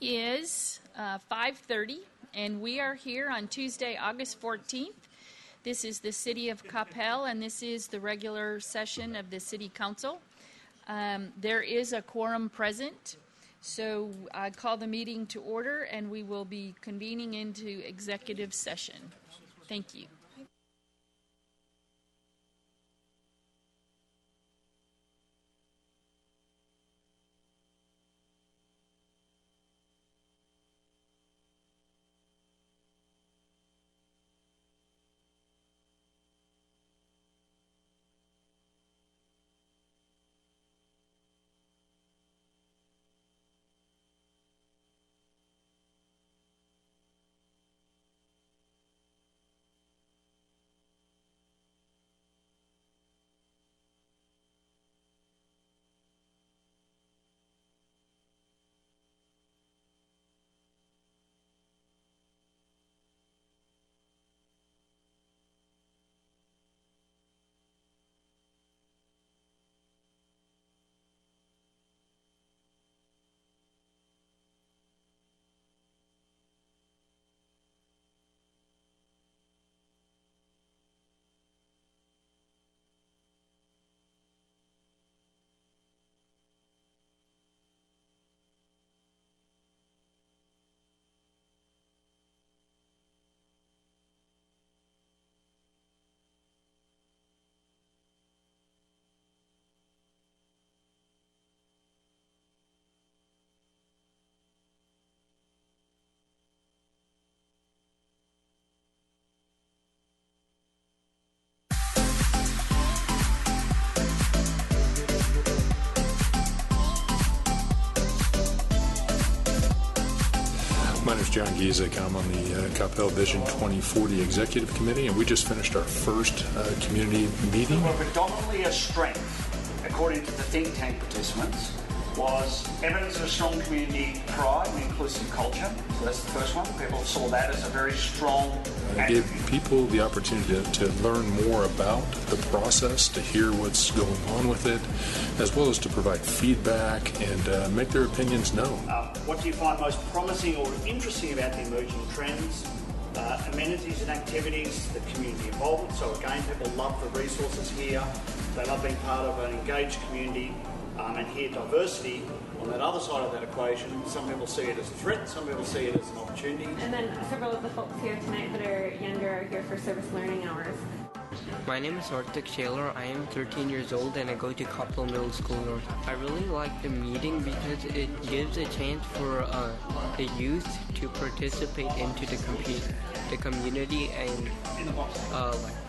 Is 5:30, and we are here on Tuesday, August 14th. This is the City of Coppell, and this is the regular session of the City Council. There is a quorum present, so I call the meeting to order, and we will be convening into executive session. Thank you. My name is John Giesek. I'm on the Coppell Vision 2040 Executive Committee, and we just finished our first community meeting. Well, predominantly a strength, according to the think tank participants, was evidence of a strong community pride and inclusive culture. So that's the first one. People saw that as a very strong It gave people the opportunity to learn more about the process, to hear what's going on with it, as well as to provide feedback and make their opinions known. What do you find most promising or interesting about the emerging trends? Amenities and activities, the community involvement. So again, people love the resources here. They love being part of an engaged community. And here, diversity on that other side of that equation. Some people see it as a threat, some people see it as an opportunity. And then several of the folks here tonight that are younger are here for service learning hours. My name is Arthik Shaler. I am 13 years old and I go to Coppell Middle School North. I really like the meeting because it gives a chance for the youth to participate into the community and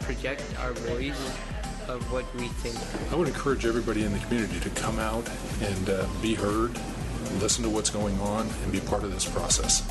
project our voice of what we think. I would encourage everybody in the community to come out and be heard, listen to what's going on, and be part of this process.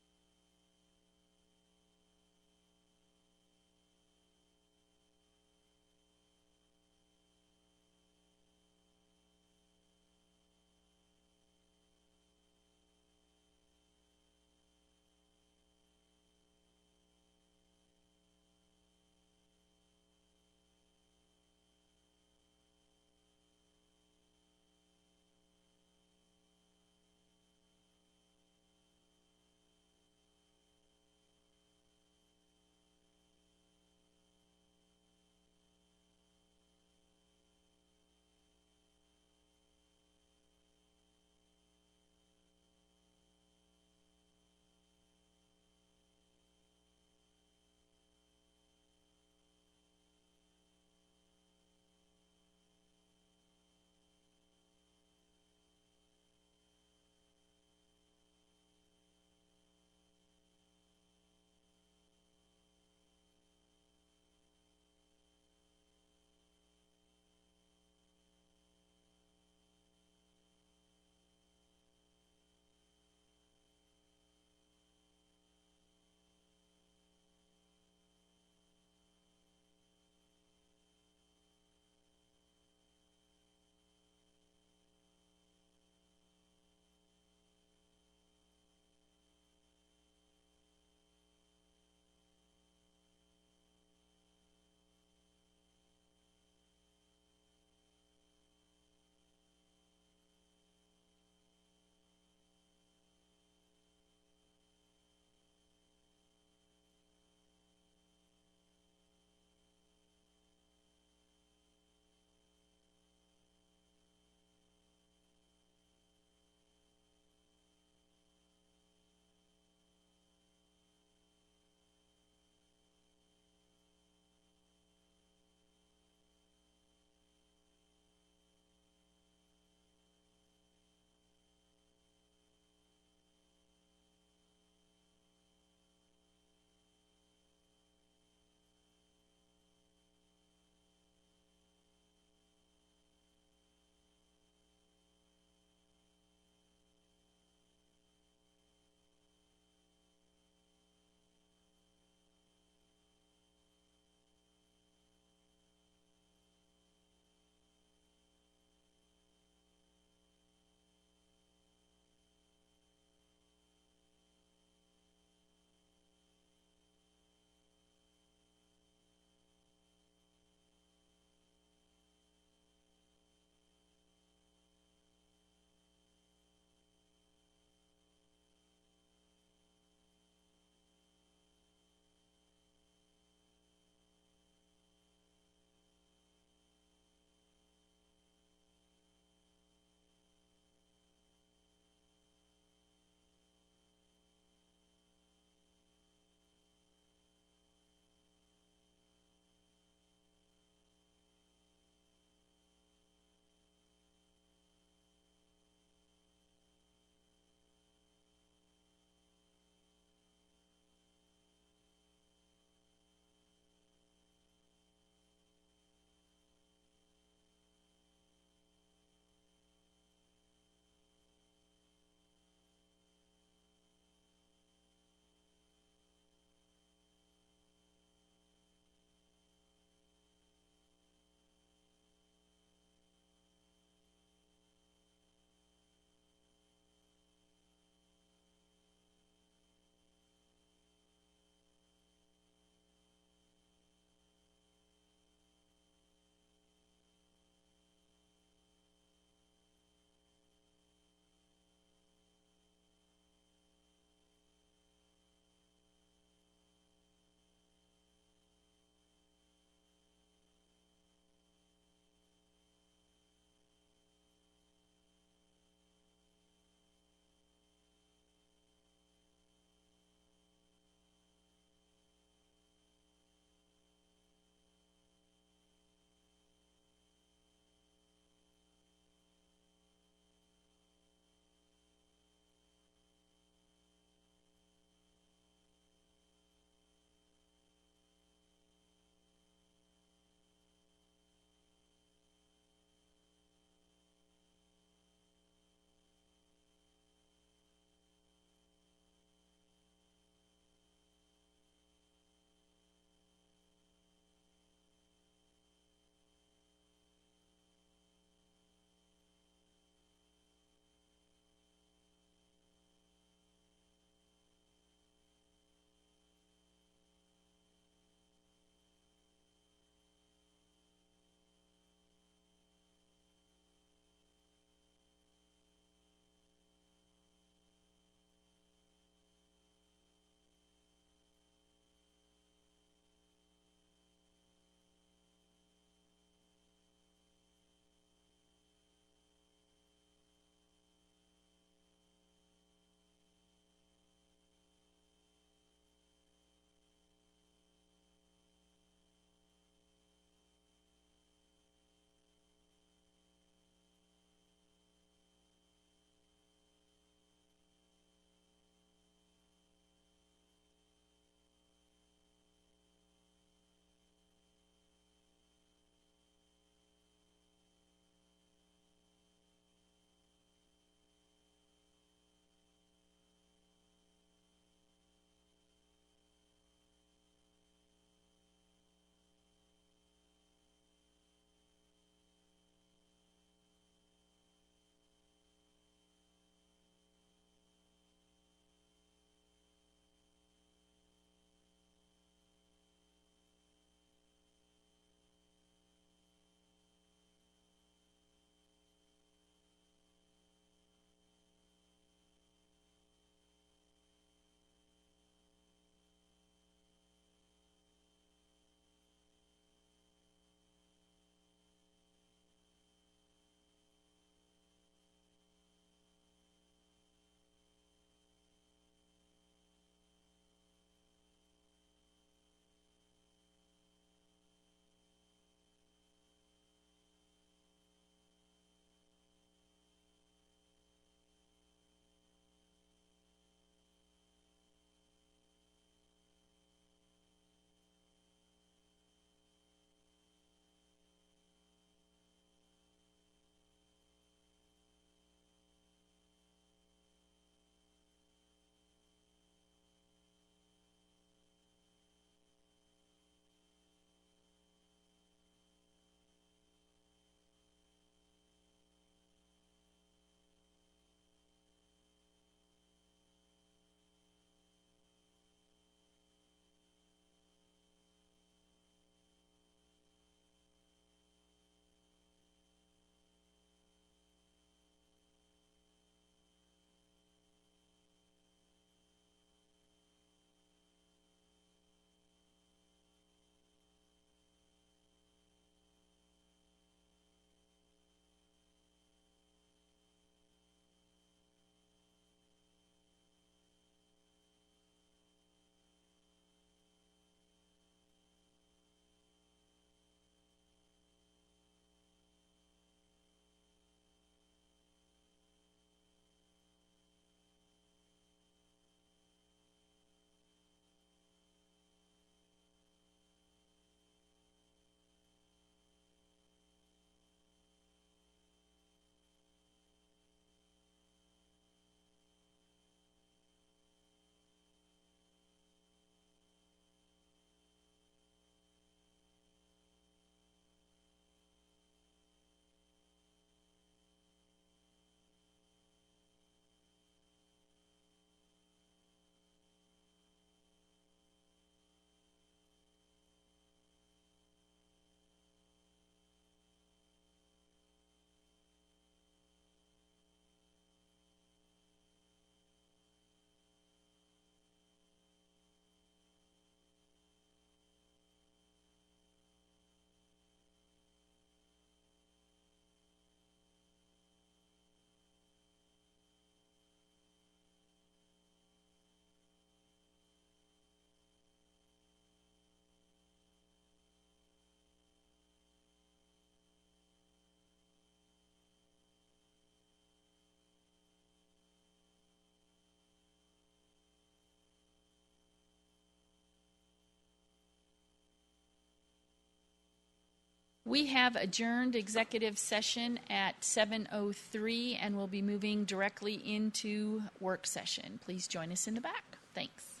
We have adjourned executive session at 7:03 and we'll be moving directly into work session. Please join us in the back. Thanks.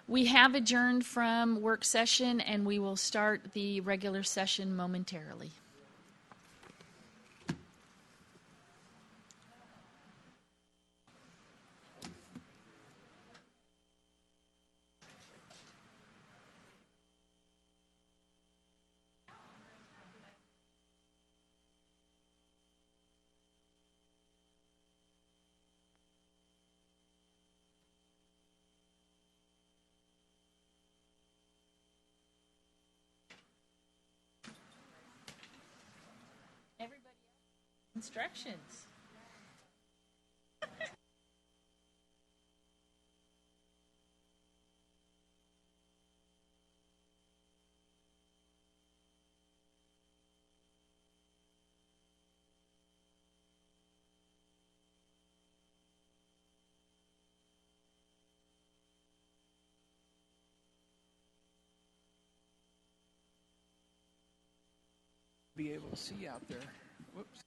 We have adjourned from work session, and we will start the regular session momentarily. Everybody else, instructions. Be able to see out there. Whoops.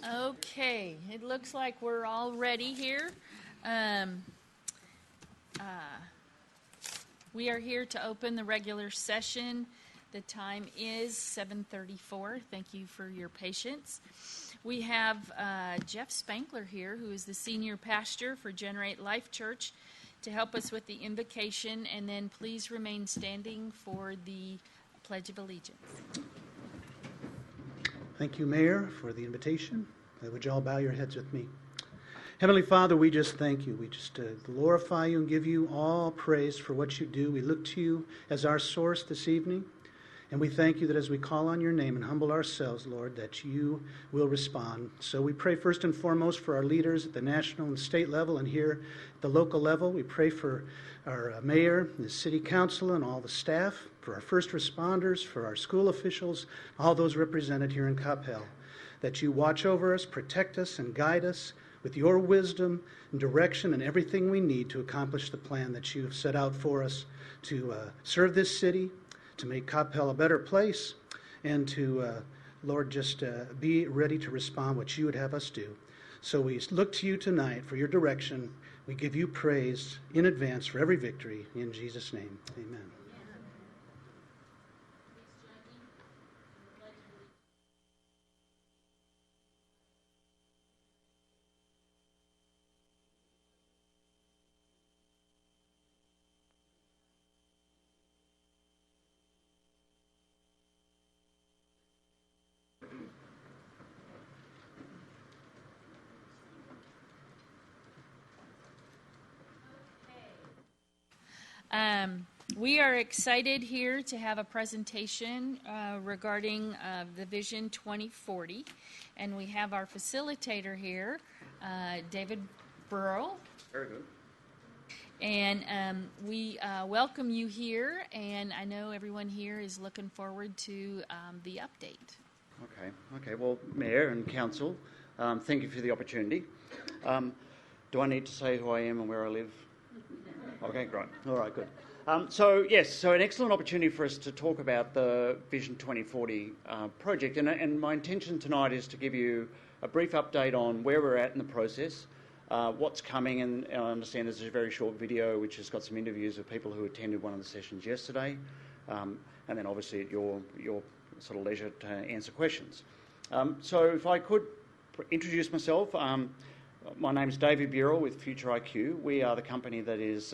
Okay, it looks like we're all ready here. Um, uh, we are here to open the regular session. The time is 7:34. Thank you for your patience. We have Jeff Spankler here, who is the senior pastor for Generate Life Church, to help us with the invocation, and then please remain standing for the Pledge of Allegiance. Thank you, Mayor, for the invitation. Would you all bow your heads with me? Heavenly Father, we just thank you. We just glorify you and give you all praise for what you do. We look to you as our source this evening, and we thank you that as we call on your name and humble ourselves, Lord, that you will respond. So we pray first and foremost for our leaders at the national and state level and here at the local level. We pray for our mayor, the city council, and all the staff, for our first responders, for our school officials, all those represented here in Coppell, that you watch over us, protect us, and guide us with your wisdom and direction and everything we need to accomplish the plan that you have set out for us to serve this city, to make Coppell a better place, and to, Lord, just be ready to respond what you would have us do. So we look to you tonight for your direction. We give you praise in advance for every victory. In Jesus' name, amen. We are excited here to have a presentation regarding the Vision 2040, and we have our facilitator here, David Burrow. Very good. And we welcome you here, and I know everyone here is looking forward to the update. Okay. Well, Mayor and Council, thank you for the opportunity. Do I need to say who I am and where I live? Okay, great. All right, good. So an excellent opportunity for us to talk about the Vision 2040 project. And my intention tonight is to give you a brief update on where we're at in the process, what's coming, and I understand there's a very short video which has got some interviews of people who attended one of the sessions yesterday, and then obviously at your sort of leisure to answer questions. So if I could introduce myself, my name's David Burrell with Future IQ. We are the company that is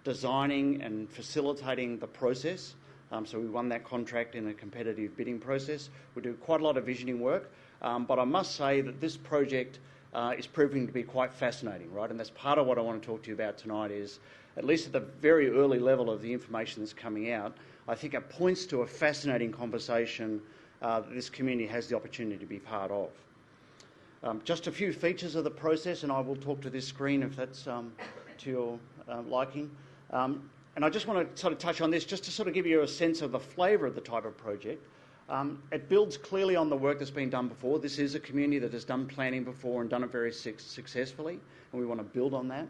designing and facilitating the process. So we won that contract in a competitive bidding process. We do quite a lot of visioning work, but I must say that this project is proving to be quite fascinating, right? And that's part of what I want to talk to you about tonight is, at least at the very early level of the information that's coming out, I think it points to a fascinating conversation that this community has the opportunity to be part of. Just a few features of the process, and I will talk to this screen if that's to your liking. And I just want to sort of touch on this just to sort of give you a sense of the flavour of the type of project. It builds clearly on the work that's been done before. This is a community that has done planning before and done it very successfully, and we want to build on that.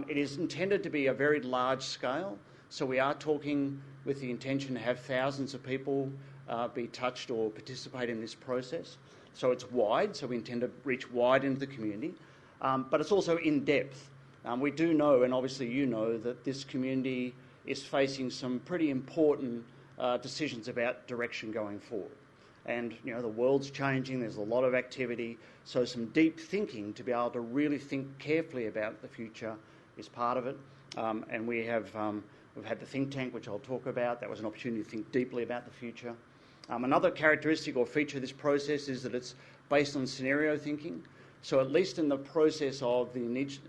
It is intended to be a very large scale, so we are talking with the intention to have thousands of people be touched or participate in this process. So it's wide, so we intend to reach wide into the community, but it's also in depth. We do know, and obviously you know, that this community is facing some pretty important decisions about direction going forward. And, you know, the world's changing, there's a lot of activity, so some deep thinking to be able to really think carefully about the future is part of it. And we've had the think tank, which I'll talk about. That was an opportunity to think deeply about the future. Another characteristic or feature of this process is that it's based on scenario thinking. So at least in the process of the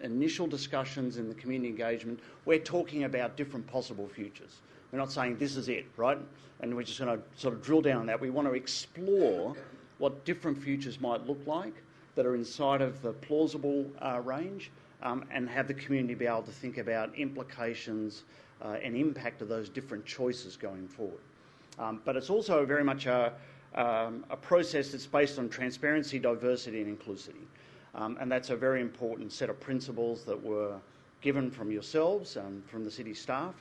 initial discussions and the community engagement, we're talking about different possible futures. We're not saying this is it, right? And we're just going to sort of drill down on that. We want to explore what different futures might look like that are inside of the plausible range, and have the community be able to think about implications and impact of those different choices going forward. But it's also very much a process that's based on transparency, diversity and inclusivity. And that's a very important set of principles that were given from yourselves and from the city staff.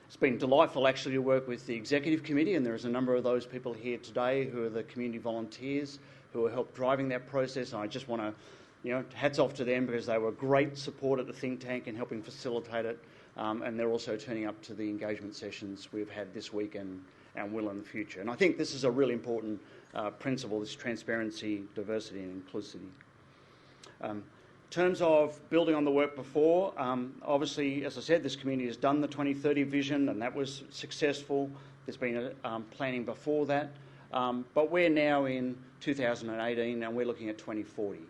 It's been delightful actually to work with the executive committee, and there's a number of those people here today who are the community volunteers who have helped driving that process. And I just want to, you know, hats off to them because they were great support at the think tank and helping facilitate it. And they're also turning up to the engagement sessions we've had this week and will in the future. And I think this is a really important principle, this transparency, diversity and inclusivity. In terms of building on the work before, obviously, as I said, this community has done the 2030 vision and that was successful. There's been planning before that. But we're now in 2018 and we're looking at 2040.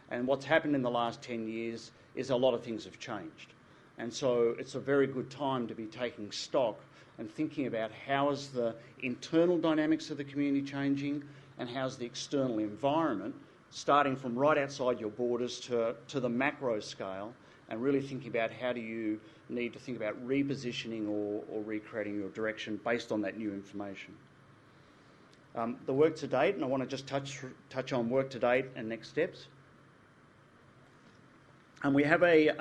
And what's happened in the last 10 years is a lot of things have changed. And so it's a very good time to be taking stock and thinking about how is the internal dynamics of the community changing and how's the external environment, starting from right outside your borders to the macro scale, and really thinking about how do you need to think about repositioning or recreating your direction based on that new information. The work to date, and I want to just touch on work to date and next steps. And we have a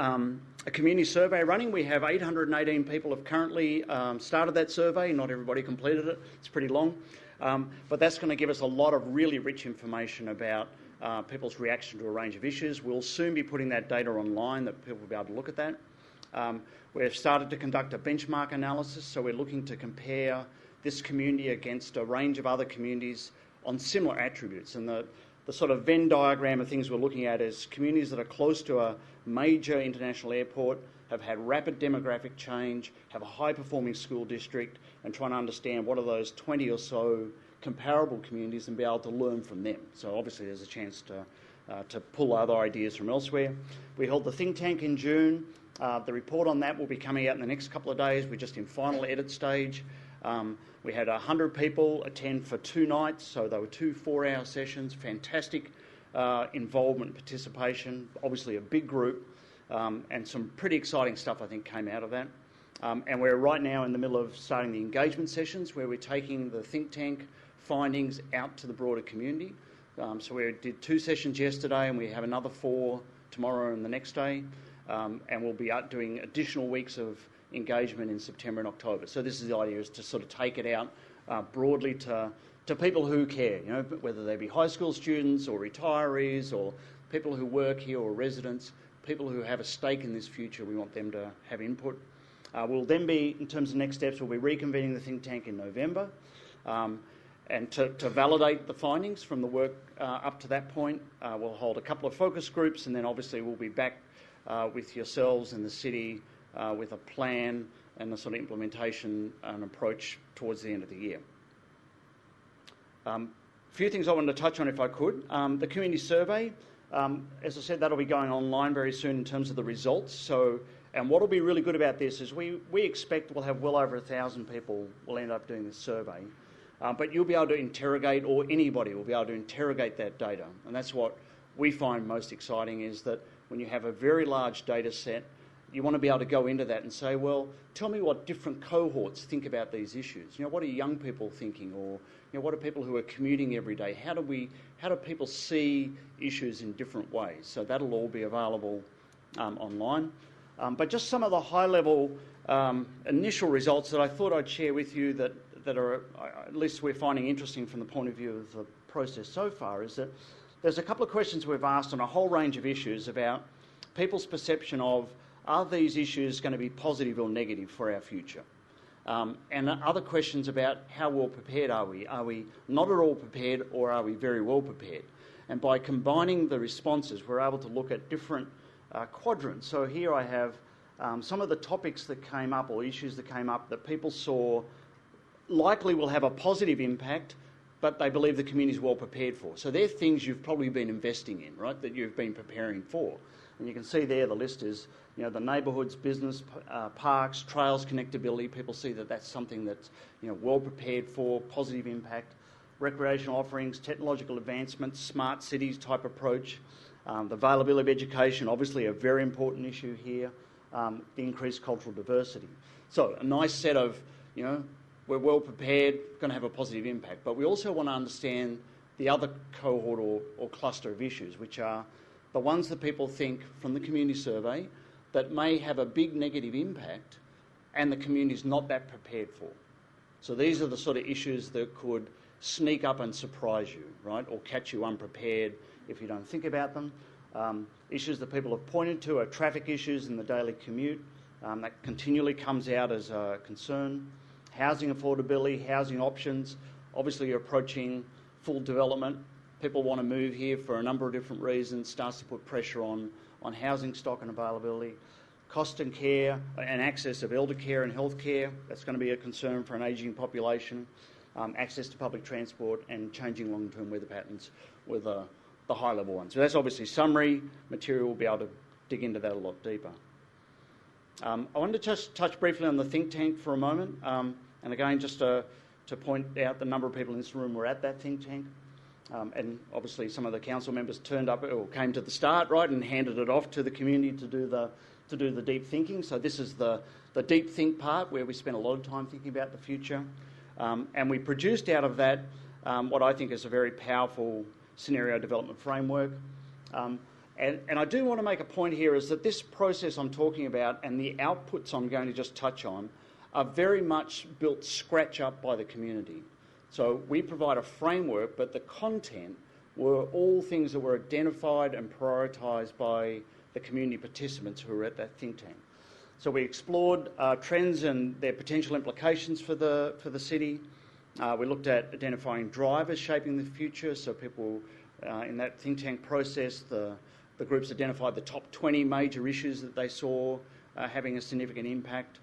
community survey running. We have 818 people have currently started that survey. Not everybody completed it. It's pretty long. But that's going to give us a lot of really rich information about people's reaction to a range of issues. We'll soon be putting that data online that people will be able to look at that. We've started to conduct a benchmark analysis, so we're looking to compare this community against a range of other communities on similar attributes. And the sort of Venn diagram of things we're looking at is communities that are close to a major international airport, have had rapid demographic change, have a high-performing school district, and trying to understand what are those 20 or so comparable communities and be able to learn from them. So obviously there's a chance to pull other ideas from elsewhere. We held the think tank in June. The report on that will be coming out in the next couple of days. We're just in final edit stage. We had 100 people attend for 2 nights, so they were 2 4-hour sessions. Fantastic involvement and participation, obviously a big group, and some pretty exciting stuff I think came out of that. And we're right now in the middle of starting the engagement sessions where we're taking the think tank findings out to the broader community. So we did 2 sessions yesterday and we have another 4 tomorrow and the next day. And we'll be out doing additional weeks of engagement in September and October. So this is the idea, is to sort of take it out broadly to people who care, you know, whether they be high school students or retirees or people who work here or residents, people who have a stake in this future. We want them to have input. We'll then be, in terms of next steps, we'll be reconvening the think tank in November. And to validate the findings from the work up to that point, we'll hold a couple of focus groups, and then obviously we'll be back with yourselves and the city with a plan and a sort of implementation and approach towards the end of the year. A few things I wanted to touch on if I could. The community survey, as I said, that'll be going online very soon in terms of the results. So, and what will be really good about this is we expect we'll have well over 1,000 people will end up doing this survey. But you'll be able to interrogate, or anybody will be able to interrogate that data. And that's what we find most exciting, is that when you have a very large data set, you want to be able to go into that and say, well, tell me what different cohorts think about these issues. You know, what are young people thinking? Or, you know, what are people who are commuting every day? How do people see issues in different ways? So that'll all be available online. But just some of the high-level initial results that I thought I'd share with you that are, at least we're finding interesting from the point of view of the process so far, is that there's a couple of questions we've asked on a whole range of issues about people's perception of, are these issues going to be positive or negative for our future? And other questions about how well prepared are we? Are we not at all prepared, or are we very well prepared? And by combining the responses, we're able to look at different quadrants. So here I have some of the topics that came up, or issues that came up, that people saw likely will have a positive impact, but they believe the community is well prepared for. So they're things you've probably been investing in, right, that you've been preparing for. And you can see there the list is, you know, the neighbourhoods, business, parks, trails, connectability. People see that that's something that's, you know, well prepared for, positive impact. Recreational offerings, technological advancements, smart cities type approach. The availability of education, obviously a very important issue here. The increased cultural diversity. So a nice set of, you know, we're well prepared, going to have a positive impact. But we also want to understand the other cohort or cluster of issues, which are the ones that people think from the community survey that may have a big negative impact and the community is not that prepared for. So these are the sort of issues that could sneak up and surprise you, right, or catch you unprepared if you don't think about them. Issues that people have pointed to are traffic issues in the daily commute. That continually comes out as a concern. Housing affordability, housing options. Obviously you're approaching full development. People want to move here for a number of different reasons. Starts to put pressure on housing stock and availability. Cost and care and access of elder care and health care. That's going to be a concern for an ageing population. Access to public transport and changing long-term weather patterns were the high-level ones. So that's obviously summary material. We'll be able to dig into that a lot deeper. I wanted to just touch briefly on the think tank for a moment. And again, just to point out the number of people in this room were at that think tank. And obviously some of the council members turned up or came to the start, right, and handed it off to the community to do the deep thinking. So this is the deep think part where we spent a lot of time thinking about the future. And we produced out of that what I think is a very powerful scenario development framework. And I do want to make a point here, is that this process I'm talking about and the outputs I'm going to just touch on are very much built scratch up by the community. So we provide a framework, but the content were all things that were identified and prioritised by the community participants who were at that think tank. So we explored trends and their potential implications for the city. We looked at identifying drivers shaping the future. So people in that think tank process, the groups identified the top 20 major issues that they saw having a significant impact.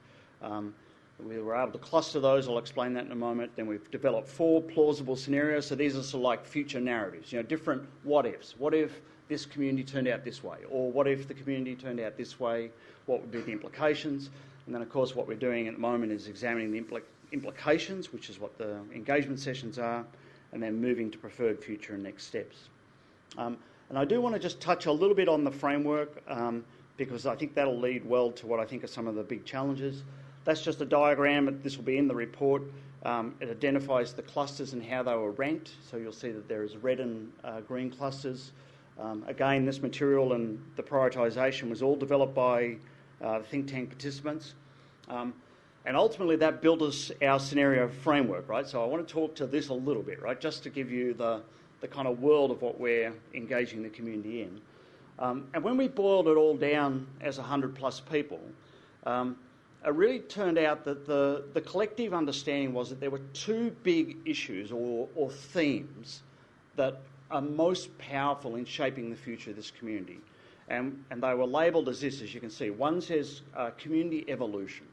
We were able to cluster those. I'll explain that in a moment. Then we've developed 4 plausible scenarios. So these are sort of like future narratives, you know, different what ifs. What if this community turned out this way? Or what if the community turned out this way? What would be the implications? And then, of course, what we're doing at the moment is examining the implications, which is what the engagement sessions are, and then moving to preferred future and next steps. And I do want to just touch a little bit on the framework because I think that'll lead well to what I think are some of the big challenges. That's just a diagram. This will be in the report. It identifies the clusters and how they were ranked. So you'll see that there is red and green clusters. Again, this material and the prioritisation was all developed by the think tank participants. And ultimately that built us our scenario framework, right? So I want to talk to this a little bit, right? Just to give you the kind of world of what we're engaging the community in. And when we boiled it all down as 100 plus people, it really turned out that the collective understanding was that there were two big issues or themes that are most powerful in shaping the future of this community. And they were labelled as this, as you can see. One says community evolution.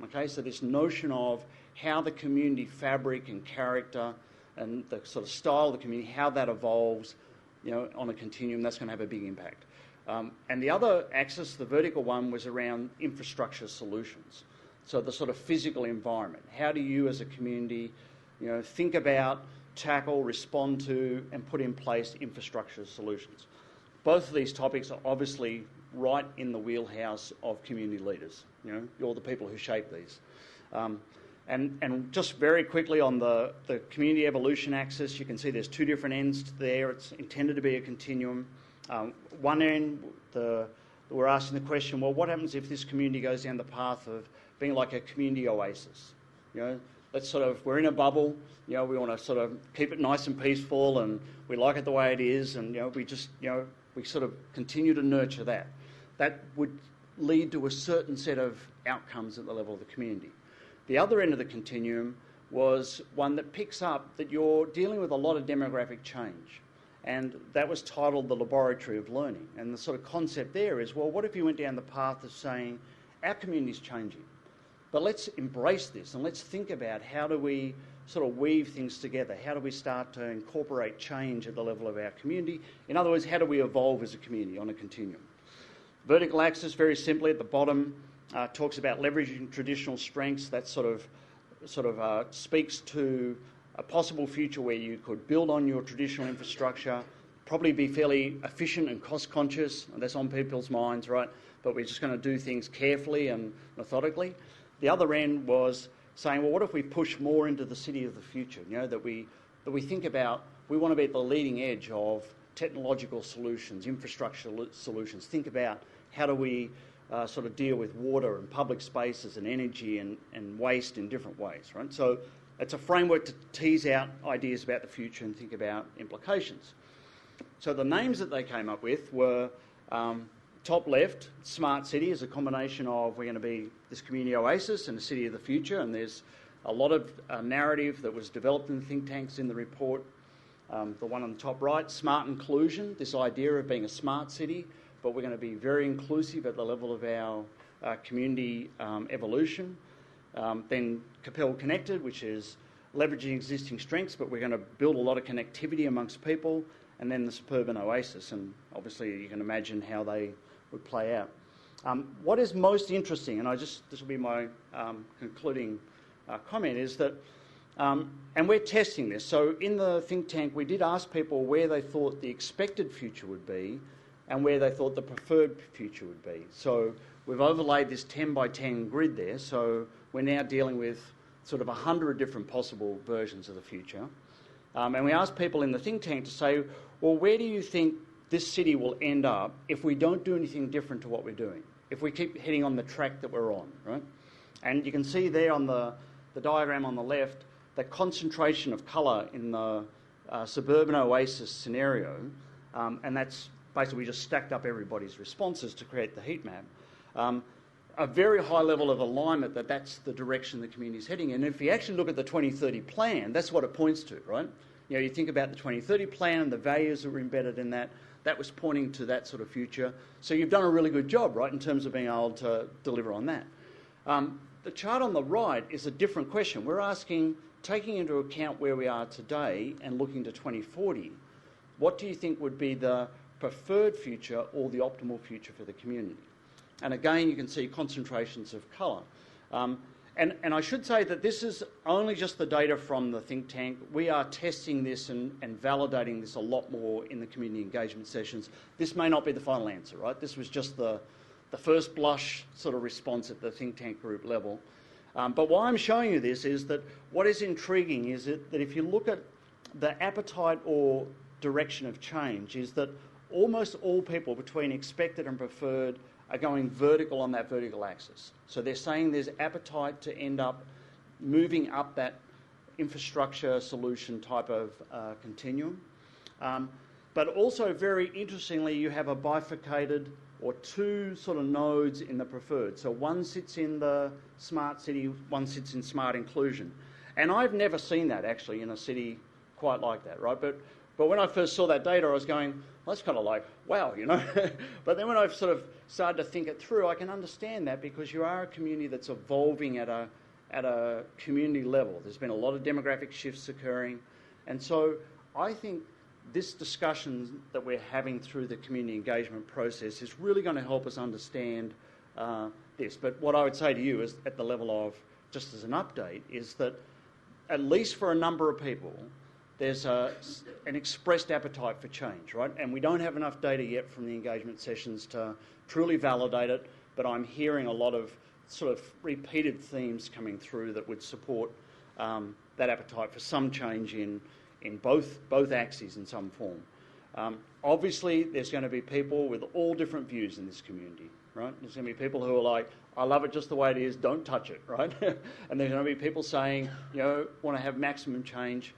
Okay, so this notion of how the community fabric and character and the sort of style of the community, how that evolves, you know, on a continuum, that's going to have a big impact. And the other axis, the vertical one, was around infrastructure solutions. So the sort of physical environment. How do you as a community, you know, think about, tackle, respond to, and put in place infrastructure solutions? Both of these topics are obviously right in the wheelhouse of community leaders. You know, you're the people who shape these. And just very quickly on the community evolution axis, you can see there's two different ends there. It's intended to be a continuum. One end, we're asking the question, well, what happens if this community goes down the path of being like a community oasis? You know, let's sort of, we're in a bubble, you know, we want to sort of keep it nice and peaceful and we like it the way it is and, you know, we just, you know, we sort of continue to nurture that. That would lead to a certain set of outcomes at the level of the community. The other end of the continuum was one that picks up that you're dealing with a lot of demographic change. And that was titled the Laboratory of Learning. And the sort of concept there is, well, what if you went down the path of saying, our community's changing, but let's embrace this and let's think about how do we sort of weave things together? How do we start to incorporate change at the level of our community? In other words, how do we evolve as a community on a continuum? Vertical axis, very simply at the bottom, talks about leveraging traditional strengths. That sort of speaks to a possible future where you could build on your traditional infrastructure, probably be fairly efficient and cost conscious. That's on people's minds, right? But we're just going to do things carefully and methodically. The other end was saying, well, what if we push more into the city of the future? You know, that we think about, we want to be at the leading edge of technological solutions, infrastructure solutions. Think about how do we sort of deal with water and public spaces and energy and waste in different ways, right? So it's a framework to tease out ideas about the future and think about implications. So the names that they came up with were, top left, Smart City is a combination of we're going to be this community oasis and the city of the future, and there's a lot of narrative that was developed in the think tanks in the report. The one on the top right, Smart Inclusion, this idea of being a smart city, but we're going to be very inclusive at the level of our community evolution. Then Coppell Connected, which is leveraging existing strengths, but we're going to build a lot of connectivity amongst people. And then the Suburban Oasis, and obviously you can imagine how they would play out. What is most interesting, and this will be my concluding comment, is that, and we're testing this, so in the think tank we did ask people where they thought the expected future would be and where they thought the preferred future would be. So we've overlaid this 10 by 10 grid there, so we're now dealing with sort of 100 different possible versions of the future. And we asked people in the think tank to say, well, where do you think this city will end up if we don't do anything different to what we're doing, if we keep heading on the track that we're on, right? And you can see there on the diagram on the left, the concentration of colour in the suburban oasis scenario, and that's basically we just stacked up everybody's responses to create the heat map. A very high level of alignment that that's the direction the community is heading in. And if you actually look at the 2030 plan, that's what it points to, right? You know, you think about the 2030 plan and the values that were embedded in that, that was pointing to that sort of future. So you've done a really good job, right, in terms of being able to deliver on that. The chart on the right is a different question. We're asking, taking into account where we are today and looking to 2040, what do you think would be the preferred future or the optimal future for the community. And again, you can see concentrations of colour. And I should say that this is only just the data from the think tank. We are testing this and validating this a lot more in the community engagement sessions. This may not be the final answer, right? This was just the first blush sort of response at the think tank group level. But why I'm showing you this is that what is intriguing is that if you look at the appetite or direction of change, is that almost all people between expected and preferred are going vertical on that vertical axis. So they're saying there's appetite to end up moving up that infrastructure solution type of continuum. But also, very interestingly, you have a bifurcated or two sort of nodes in the preferred. So one sits in the smart city, one sits in smart inclusion. And I've never seen that actually in a city quite like that, right? But when I first saw that data, I was going, well, that's kind of like, wow, you know. But then when I've sort of started to think it through, I can understand that because you are a community that's evolving at a community level. There's been a lot of demographic shifts occurring. And so I think this discussion that we're having through the community engagement process is really going to help us understand this. But what I would say to you is at the level of, just as an update, is that at least for a number of people, there's an expressed appetite for change, right? And we don't have enough data yet from the engagement sessions to truly validate it, but I'm hearing a lot of sort of repeated themes coming through that would support that appetite for some change in both axes in some form. Obviously, there's going to be people with all different views in this community, right? There's going to be people who are like, I love it just the way it is, don't touch it, right? And there's going to be people saying, you know, want to have maximum change.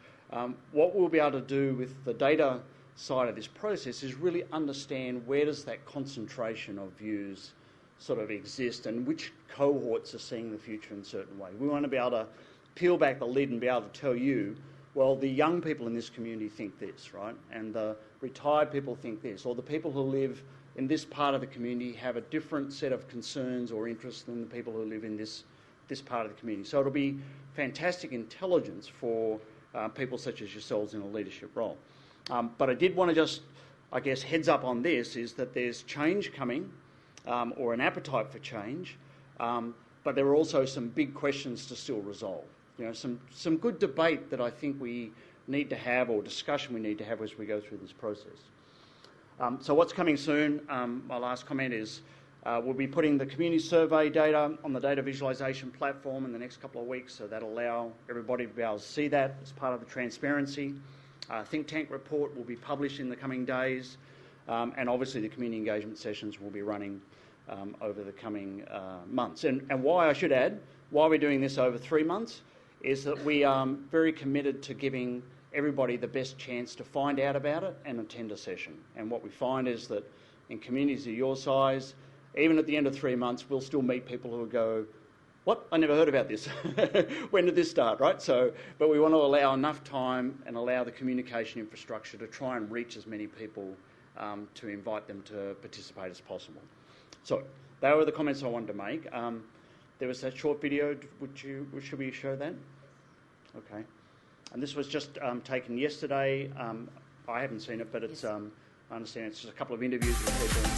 What we'll be able to do with the data side of this process is really understand where does that concentration of views sort of exist and which cohorts are seeing the future in a certain way. We want to be able to peel back the lid and be able to tell you, well, the young people in this community think this, right? And the retired people think this, or the people who live in this part of the community have a different set of concerns or interests than the people who live in this part of the community. So it'll be fantastic intelligence for people such as yourselves in a leadership role. But I did want to just, I guess, heads up on this, is that there's change coming, or an appetite for change, but there are also some big questions to still resolve. You know, some good debate that I think we need to have, or discussion we need to have as we go through this process. So what's coming soon, my last comment is, we'll be putting the community survey data on the data visualisation platform in the next couple of weeks, so that'll allow everybody to be able to see that as part of the transparency. Think tank report will be published in the coming days, and obviously the community engagement sessions will be running over the coming months. And why, I should add, why we're doing this over 3 months is that we are very committed to giving everybody the best chance to find out about it and attend a session. And what we find is that in communities of your size, even at the end of 3 months, we'll still meet people who go, what? I never heard about this. When did this start, right? So, but we want to allow enough time and allow the communication infrastructure to try and reach as many people to invite them to participate as possible. So, they were the comments I wanted to make. There was that short video. Should we show that? Okay. And this was just taken yesterday. I haven't seen it, but it's, I understand it's just a couple of interviews with people.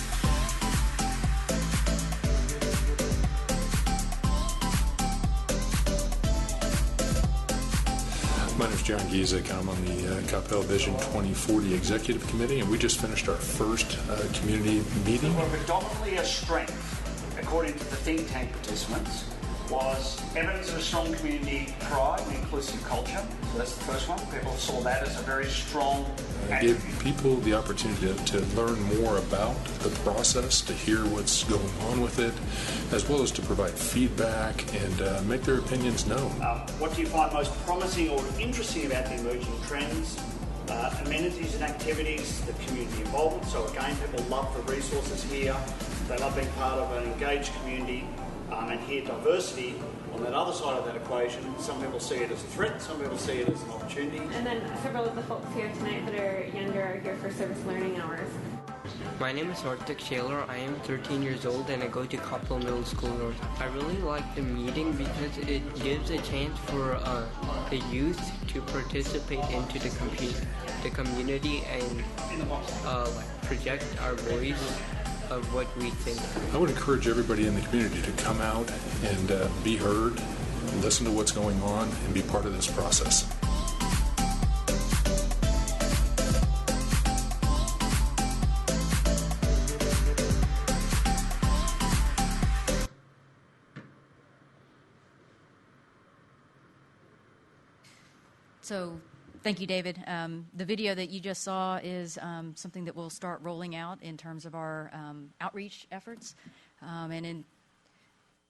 My name is John Giesek. I'm on the Coppell Vision 2040 Executive Committee, and we just finished our first community meeting. So predominantly a strength, according to the think tank participants, was evidence of a strong community pride and inclusive culture. So that's the first one. People saw that as a very strong Give people the opportunity to learn more about the process, to hear what's going on with it, as well as to provide feedback and make their opinions known. What do you find most promising or interesting about the emerging trends? Amenities and activities, the community involvement. So again, people love the resources here. They love being part of an engaged community. And here, diversity on that other side of that equation. Some people see it as a threat, some people see it as an opportunity. And then several of the folks here tonight that are younger are here for service learning hours. My name is Arctic Shaler. I am 13 years old and I go to Coppell Middle School North. I really like the meeting because it gives a chance for the youth to participate into the community and like project our voice of what we think. I would encourage everybody in the community to come out and be heard, listen to what's going on, and be part of this process. So, thank you, David. The video that you just saw is something that we'll start rolling out in terms of our outreach efforts. And in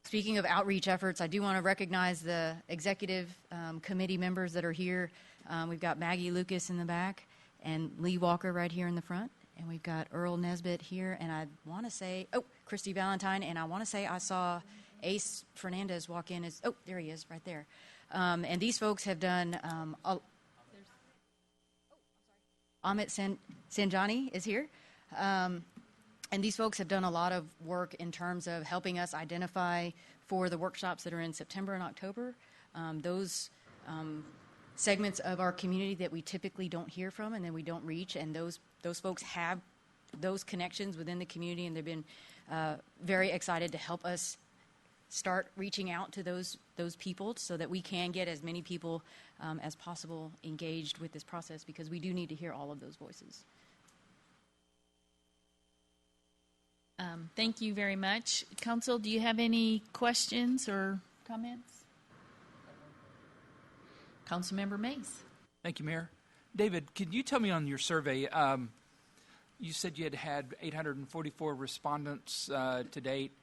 speaking of outreach efforts, I do want to recognize the executive committee members that are here. We've got Maggie Lucas in the back and Lee Walker right here in the front. And we've got Earl Nesbitt here. And I want to say, Christy Valentine. And I want to say I saw Ace Fernandez walk in as, there he is right there. And these folks have done, Amit Sanjani is here. And these folks have done a lot of work in terms of helping us identify for the workshops that are in September and October, those segments of our community that we typically don't hear from and then we don't reach. And those folks have those connections within the community, and they've been very excited to help us start reaching out to those people so that we can get as many people as possible engaged with this process, because we do need to hear all of those voices. Thank you very much. Council, do you have any questions or comments? Councilmember Mays. Thank you, Mayor. David, could you tell me on your survey, you said you had 844 respondents to date.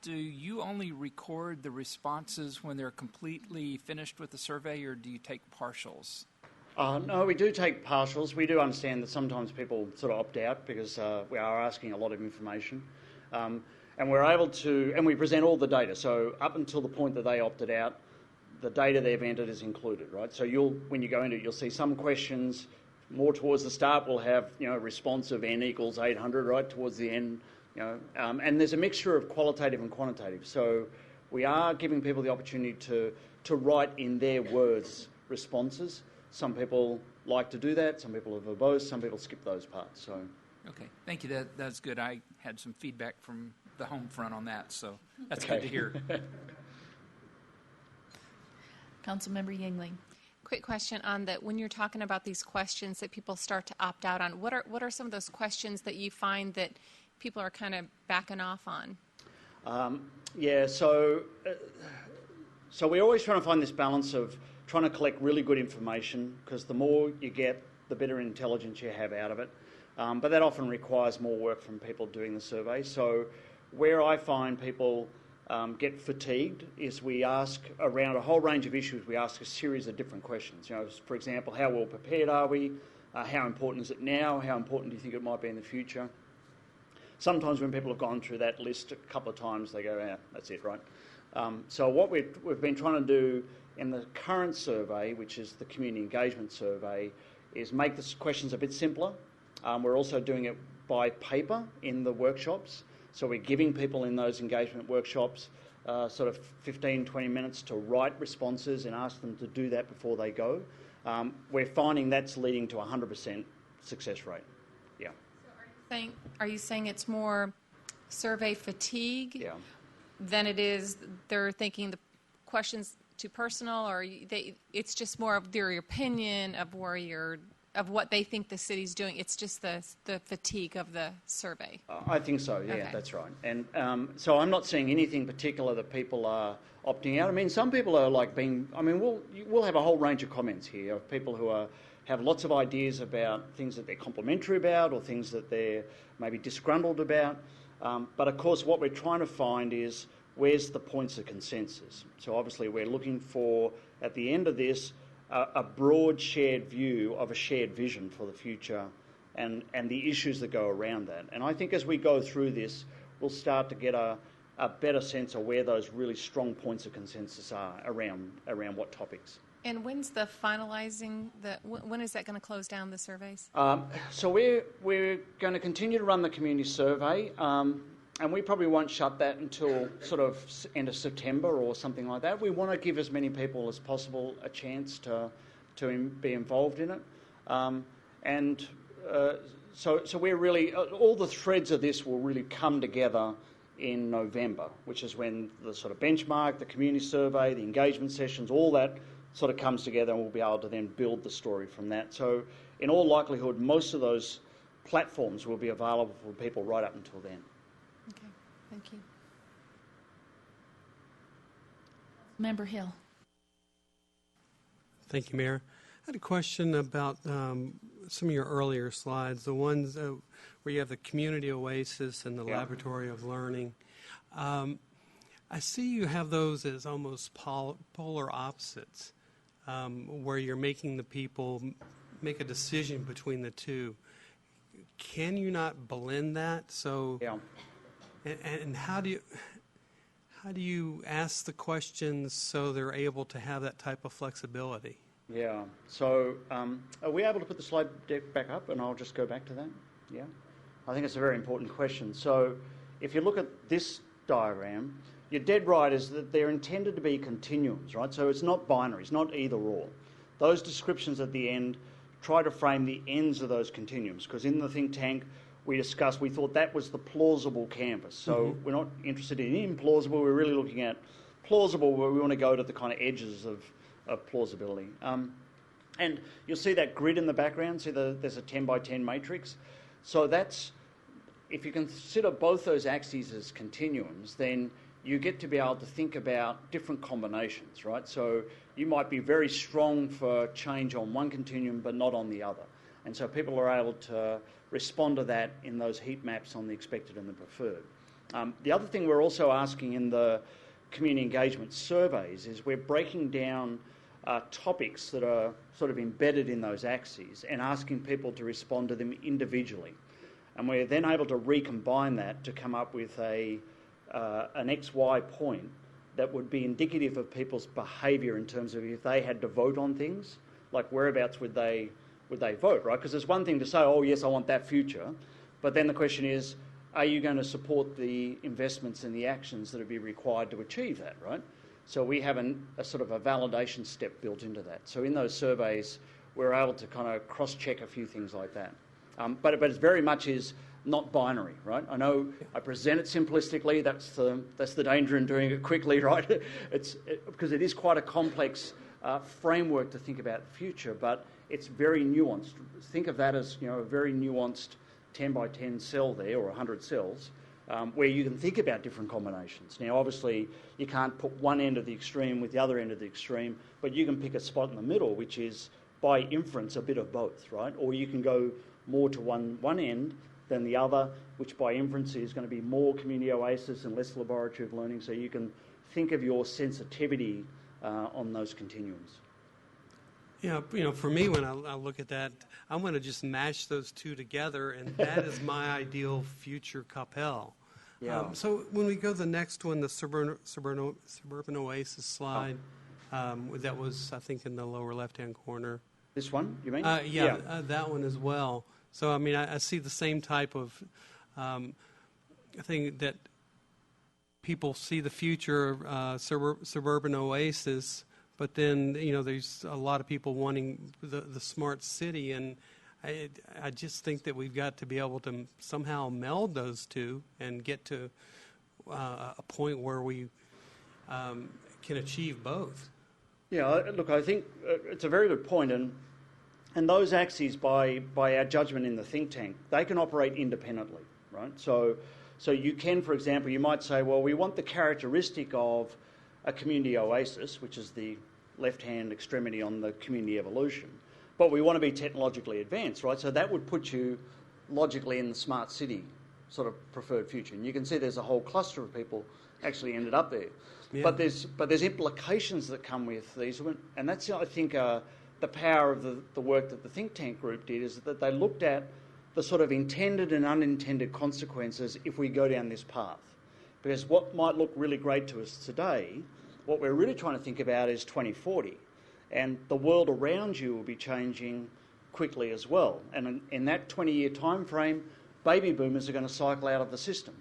Do you only record the responses when they're completely finished with the survey, or do you take partials? No, we do take partials. We do understand that sometimes people sort of opt out because we are asking a lot of information. And we're able to, and we present all the data. So up until the point that they opted out, the data they've entered is included, right? So when you go into it, you'll see some questions more towards the start will have, response of n equals 800, right? Towards the end, and there's a mixture of qualitative and quantitative. So we are giving people the opportunity to write in their words responses. Some people like to do that. Some people are verbose. Some people skip those parts. So, okay, thank you. That's good. I had some feedback from the home front on that, so that's good to hear. Councilmember Yingling. Quick question on that. When you're talking about these questions that people start to opt out on, what are some of those questions that you find that people are kind of backing off on? So we're always trying to find this balance of trying to collect really good information, because the more you get, the better intelligence you have out of it. But that often requires more work from people doing the survey. So where I find people get fatigued is we ask around a whole range of issues. We ask a series of different questions. For example, how well prepared are we? How important is it now? How important do you think it might be in the future? Sometimes when people have gone through that list a couple of times, they go, that's it, right? So what we've been trying to do in the current survey, which is the community engagement survey, is make the questions a bit simpler. We're also doing it by paper in the workshops. So we're giving people in those engagement workshops sort of 15, 20 minutes to write responses and ask them to do that before they go. We're finding that's leading to 100% success rate. Yeah. So are you saying it's more survey fatigue than it is they're thinking the questions too personal, or it's just more of their opinion of of what they think the city's doing? It's just the fatigue of the survey. I think so. Yeah, okay. That's right. And so I'm not seeing anything particular that people are opting out. I mean, some people are we'll have a whole range of comments here of people who have lots of ideas about things that they're complimentary about or things that they're maybe disgruntled about. But of course, what we're trying to find is where's the points of consensus. So obviously we're looking for, at the end of this, a broad shared view of a shared vision for the future and the issues that go around that. And I think as we go through this, we'll start to get a better sense of where those really strong points of consensus are around what topics. And when's the finalising, when is that going to close down the surveys? So we're going to continue to run the community survey, and we probably won't shut that until sort of end of September or something like that. We want to give as many people as possible a chance to be involved in it. So we're really, all the threads of this will really come together in November, which is when the sort of benchmark, the community survey, the engagement sessions, all that sort of comes together, and we'll be able to then build the story from that. So in all likelihood, most of those platforms will be available for people right up until then. Okay, thank you. Member Hill. Thank you, Mayor. I had a question about some of your earlier slides, the ones where you have the community oasis and the laboratory of learning. I see you have those as almost polar opposites, where you're making the people make a decision between the two. Can you not blend that? So, and how do you ask the questions so they're able to have that type of flexibility? Yeah. So are we able to put the slide deck back up, and I'll just go back to that? Yeah. I think it's a very important question. So if you look at this diagram, you're dead right is that they're intended to be continuums, right? So it's not binary, it's not either or. Those descriptions at the end try to frame the ends of those continuums, because in the think tank we thought that was the plausible canvas. So we're not interested in implausible, we're really looking at plausible where we want to go to the kind of edges of plausibility. And you'll see that grid in the background, see there's a 10 by 10 matrix. So that's, if you consider both those axes as continuums, then you get to be able to think about different combinations, right? So you might be very strong for change on one continuum but not on the other. And so people are able to respond to that in those heat maps on the expected and the preferred. The other thing we're also asking in the community engagement surveys is we're breaking down topics that are sort of embedded in those axes and asking people to respond to them individually. And we're then able to recombine that to come up with an XY point that would be indicative of people's behaviour in terms of if they had to vote on things, like whereabouts would they vote, right? Because there's one thing to say, oh yes, I want that future, but then the question is, are you going to support the investments and the actions that would be required to achieve that, right? So we have a sort of a validation step built into that. So in those surveys, we're able to kind of cross-check a few things like that. But it very much is not binary, right? I know I present it simplistically. That's the danger in doing it quickly, right? Because it is quite a complex framework to think about the future, but it's very nuanced. Think of that as a very nuanced 10 by 10 cell there, or 100 cells, where you can think about different combinations. Now, obviously, you can't put one end of the extreme with the other end of the extreme, but you can pick a spot in the middle, which is, by inference, a bit of both, right? Or you can go more to one end than the other, which by inference is going to be more community oasis and less laboratory of learning, so you can think of your sensitivity on those continuums. Yeah, for me, when I look at that, I'm going to just mash those two together, and that is my ideal future Coppell. Yeah. So when we go to the next one, the suburban oasis slide, that was, I think, in the lower left-hand corner. This one, you mean? That one as well. So, I mean, I see the same type of thing that people see the future suburban oasis. But then, there's a lot of people wanting the smart city, and I just think that we've got to be able to somehow meld those two and get to a point where we can achieve both. Yeah, look, I think it's a very good point, and those axes, by our judgment in the think tank, they can operate independently, right? So you can, for example, you might say, well, we want the characteristic of a community oasis, which is the left-hand extremity on the community evolution, but we want to be technologically advanced, right? So that would put you logically in the smart city sort of preferred future. And you can see there's a whole cluster of people actually ended up there. Yeah. But there's implications that come with these, and that's, I think, the power of the work that the think tank group did, is that they looked at the sort of intended and unintended consequences if we go down this path. Because what might look really great to us today, what we're really trying to think about is 2040. And the world around you will be changing quickly as well. And in that 20-year time frame, baby boomers are going to cycle out of the system.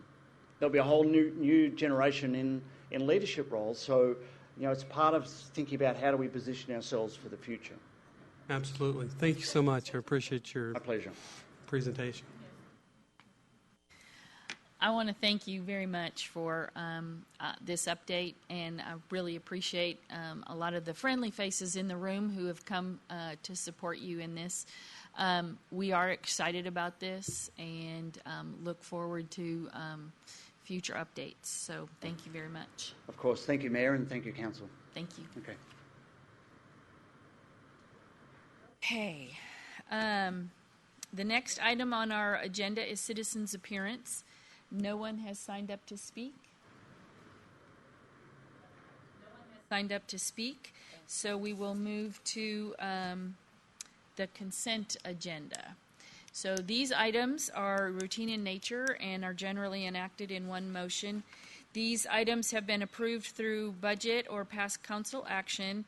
There'll be a whole new generation in leadership roles. So, it's part of thinking about how do we position ourselves for the future. Absolutely. Thank you so much. I appreciate your... My pleasure. presentation. I want to thank you very much for this update, and I really appreciate a lot of the friendly faces in the room who have come to support you in this. We are excited about this and look forward to future updates. So thank you very much. Of course. Thank you, Mayor, and thank you, Council. Thank you. Okay. Okay. The next item on our agenda is citizens' appearance. No one has signed up to speak. So we will move to the consent agenda. So these items are routine in nature and are generally enacted in one motion. These items have been approved through budget or past council action.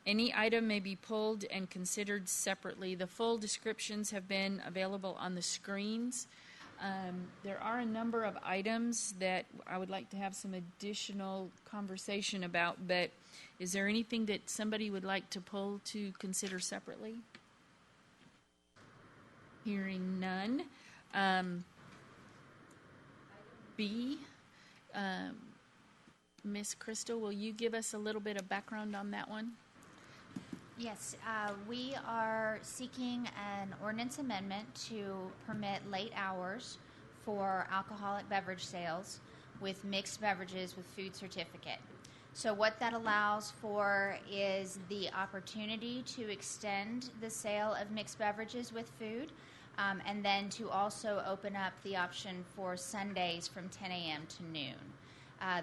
Any item may be pulled and considered separately. The full descriptions have been available on the screens. There are a number of items that I would like to have some additional conversation about, but is there anything that somebody would like to pull to consider separately? Hearing none. B, Ms. Crystal, will you give us a little bit of background on that one? Yes, we are seeking an ordinance amendment to permit late hours for alcoholic beverage sales with mixed beverages with food certificate. So what that allows for is the opportunity to extend the sale of mixed beverages with food, and then to also open up the option for Sundays from 10 a.m. to noon.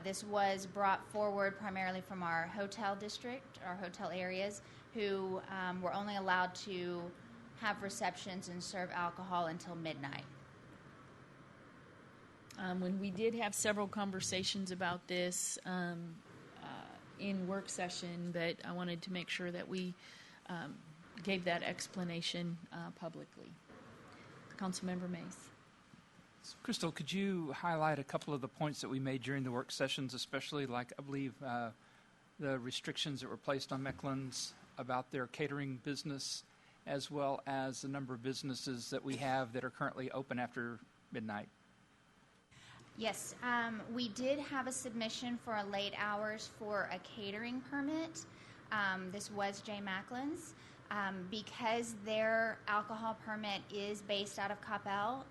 This was brought forward primarily from our hotel district, our hotel areas, who were only allowed to have receptions and serve alcohol until midnight. When we did have several conversations about this in work session, but I wanted to make sure that we gave that explanation publicly. Councilmember Mays. Crystal, could you highlight a couple of the points that we made during the work sessions, especially like I believe the restrictions that were placed on Mecklen's about their catering business, as well as the number of businesses that we have that are currently open after midnight? Yes, we did have a submission for a late hours for a catering permit. This was J. Macklin's. Because their alcohol permit is based out of Coppell,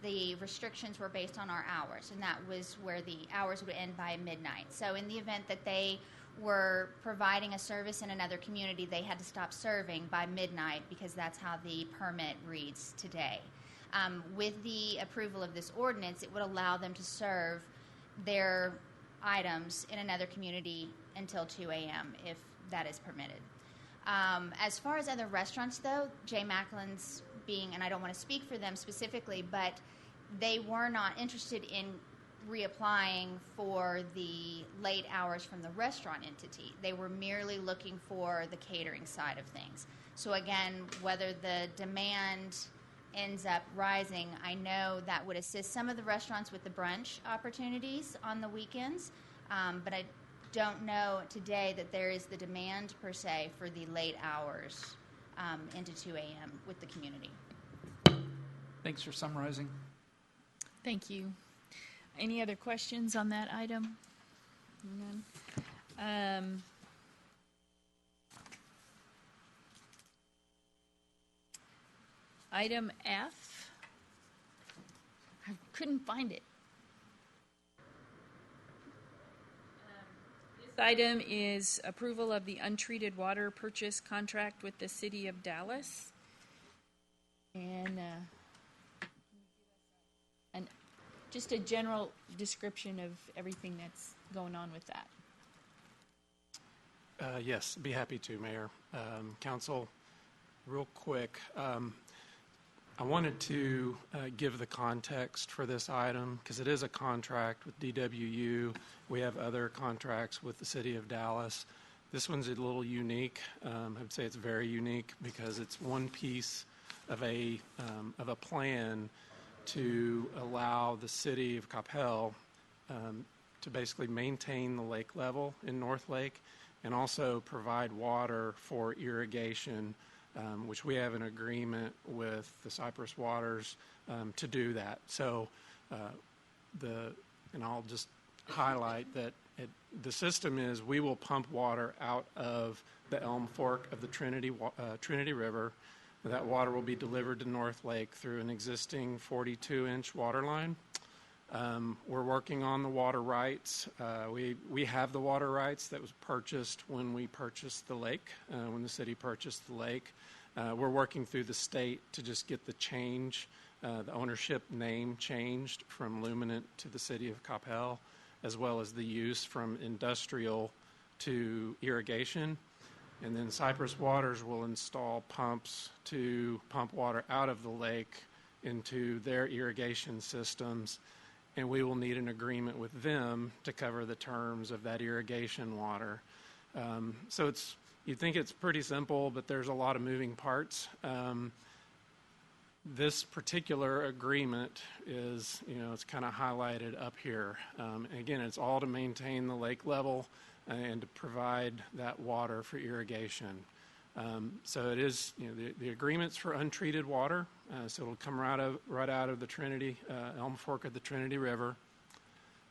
the restrictions were based on our hours, and that was where the hours would end by midnight. So in the event that they were providing a service in another community, they had to stop serving by midnight because that's how the permit reads today. With the approval of this ordinance, it would allow them to serve their items in another community until 2 a.m. if that is permitted. As far as other restaurants, though, J. Macklin's being, and I don't want to speak for them specifically, but they were not interested in reapplying for the late hours from the restaurant entity. They were merely looking for the catering side of things. So again, whether the demand ends up rising, I know that would assist some of the restaurants with the brunch opportunities on the weekends, but I don't know today that there is the demand per se for the late hours into 2 a.m. with the community. Thanks for summarizing. Thank you. Any other questions on that item? None. Item F. I couldn't find it. This item is approval of the untreated water purchase contract with the City of Dallas. And just a general description of everything that's going on with that. Yes, be happy to, Mayor. Council, real quick, I wanted to give the context for this item because it is a contract with DWU. We have other contracts with the City of Dallas. This one's a little unique. I'd say it's very unique because it's one piece of a plan to allow the City of Coppell to basically maintain the lake level in North Lake and also provide water for irrigation which we have an agreement with the Cypress Waters to do that. So and I'll just highlight that the system is we will pump water out of the Elm Fork of the Trinity River. That water will be delivered to North Lake through an existing 42-inch water line. We're working on the water rights. We have the water rights that was purchased when we purchased the lake, when the city purchased the lake. We're working through the state to just get the change, the ownership name changed from Luminant to the city of Coppell, as well as the use from industrial to irrigation. And then Cypress Waters will install pumps to pump water out of the lake into their irrigation systems, and we will need an agreement with them to cover the terms of that irrigation water. So you'd think it's pretty simple, but there's a lot of moving parts. This particular agreement is, it's kind of highlighted up here. And again, it's all to maintain the lake level and to provide that water for irrigation. So it is, the agreement's for untreated water, so it'll come right out of the Trinity, Elm Fork of the Trinity River.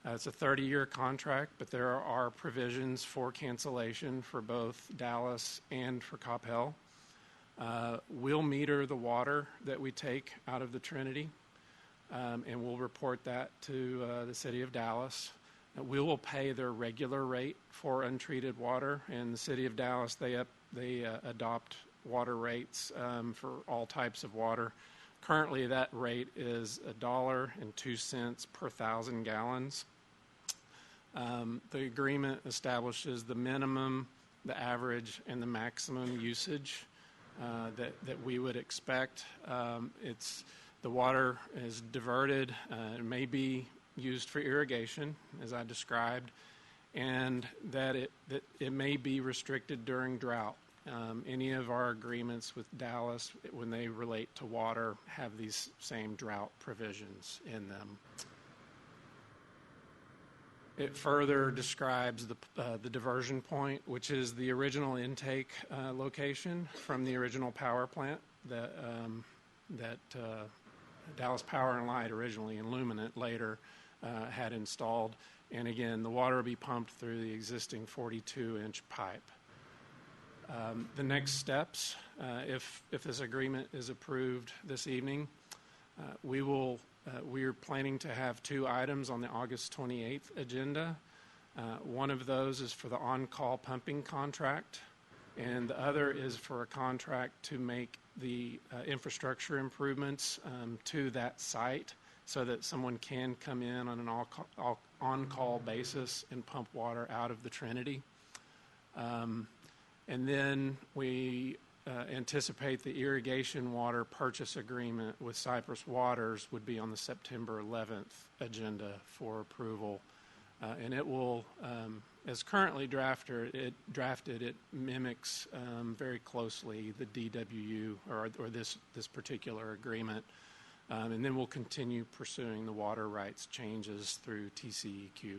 It's a 30-year contract, but there are provisions for cancellation for both Dallas and for Coppell. We'll meter the water that we take out of the Trinity, and we'll report that to the city of Dallas. We will pay their regular rate for untreated water. In the city of Dallas, they adopt water rates for all types of water. Currently, that rate is $1.02 per 1,000 gallons. The agreement establishes the minimum, the average, and the maximum usage that we would expect. The water is diverted. It may be used for irrigation, as I described, and that it may be restricted during drought. Any of our agreements with Dallas, when they relate to water, have these same drought provisions in them. It further describes the diversion point, which is the original intake location from the original power plant that Dallas Power and Light originally and Luminant later had installed. And again, the water will be pumped through the existing 42-inch pipe. The next steps, if this agreement is approved this evening, we're planning to have 2 items on the August 28th agenda. One of those is for the on-call pumping contract, and the other is for a contract to make the infrastructure improvements to that site so that someone can come in on an on-call basis and pump water out of the Trinity. And then we anticipate the irrigation water purchase agreement with Cypress Waters would be on the September 11th agenda for approval. And it will, as currently drafted, it mimics very closely the DWU or this particular agreement. And then we'll continue pursuing the water rights changes through TCEQ.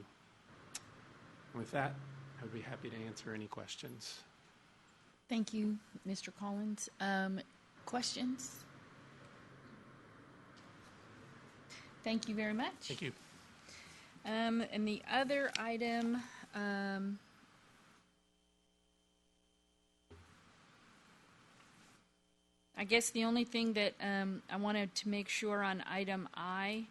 With that, I would be happy to answer any questions. Thank you, Mr. Collins. Questions? Thank you very much. Thank you. And the other item, I guess the only thing that I wanted to make sure on item I,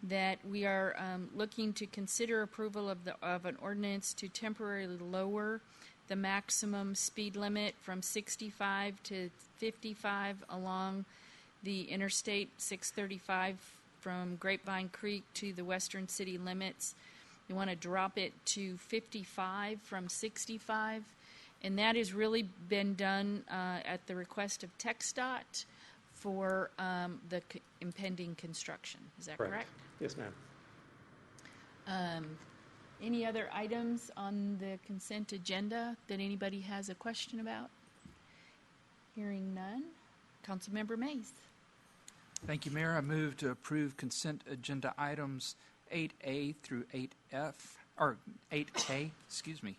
that we are looking to consider approval of an ordinance to temporarily lower the maximum speed limit from 65 to 55 along the Interstate 635 from Grapevine Creek to the western city limits. We want to drop it to 55 from 65, and that has really been done at the request of TxDOT for the impending construction. Is that correct? Yes, ma'am. Any other items on the consent agenda that anybody has a question about? Hearing none. Councilmember Mays. Thank you, Mayor. I move to approve consent agenda items 8A through 8F, or 8K, excuse me.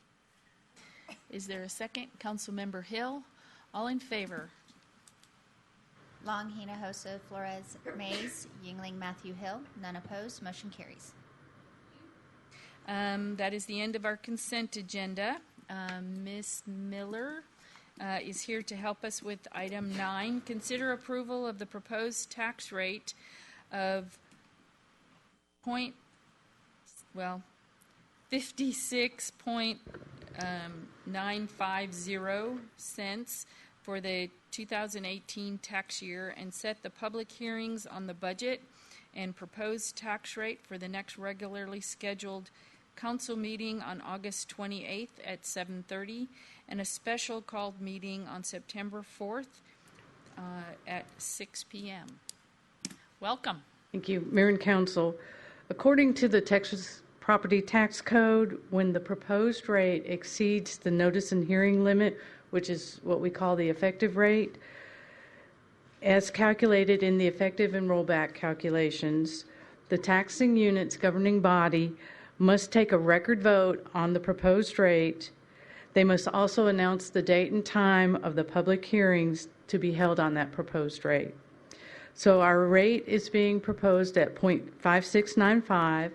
Is there a second? Councilmember Hill. All in favor? Long, Hinojosa, Flores, Mays, Yingling, Matthew Hill. None opposed. Motion carries. That is the end of our consent agenda. Ms. Miller is here to help us with item 9. Consider approval of the proposed tax rate of 56.950 cents for the 2018 tax year, and set the public hearings on the budget and proposed tax rate for the next regularly scheduled council meeting on August 28th at 7:30, and a special called meeting on September 4th at 6 p.m. Welcome. Thank you, Mayor and Council. According to the Texas Property Tax Code, when the proposed rate exceeds the notice and hearing limit, which is what we call the effective rate, as calculated in the effective and rollback calculations, the taxing unit's governing body must take a record vote on the proposed rate. They must also announce the date and time of the public hearings to be held on that proposed rate. So our rate is being proposed at 0.5695.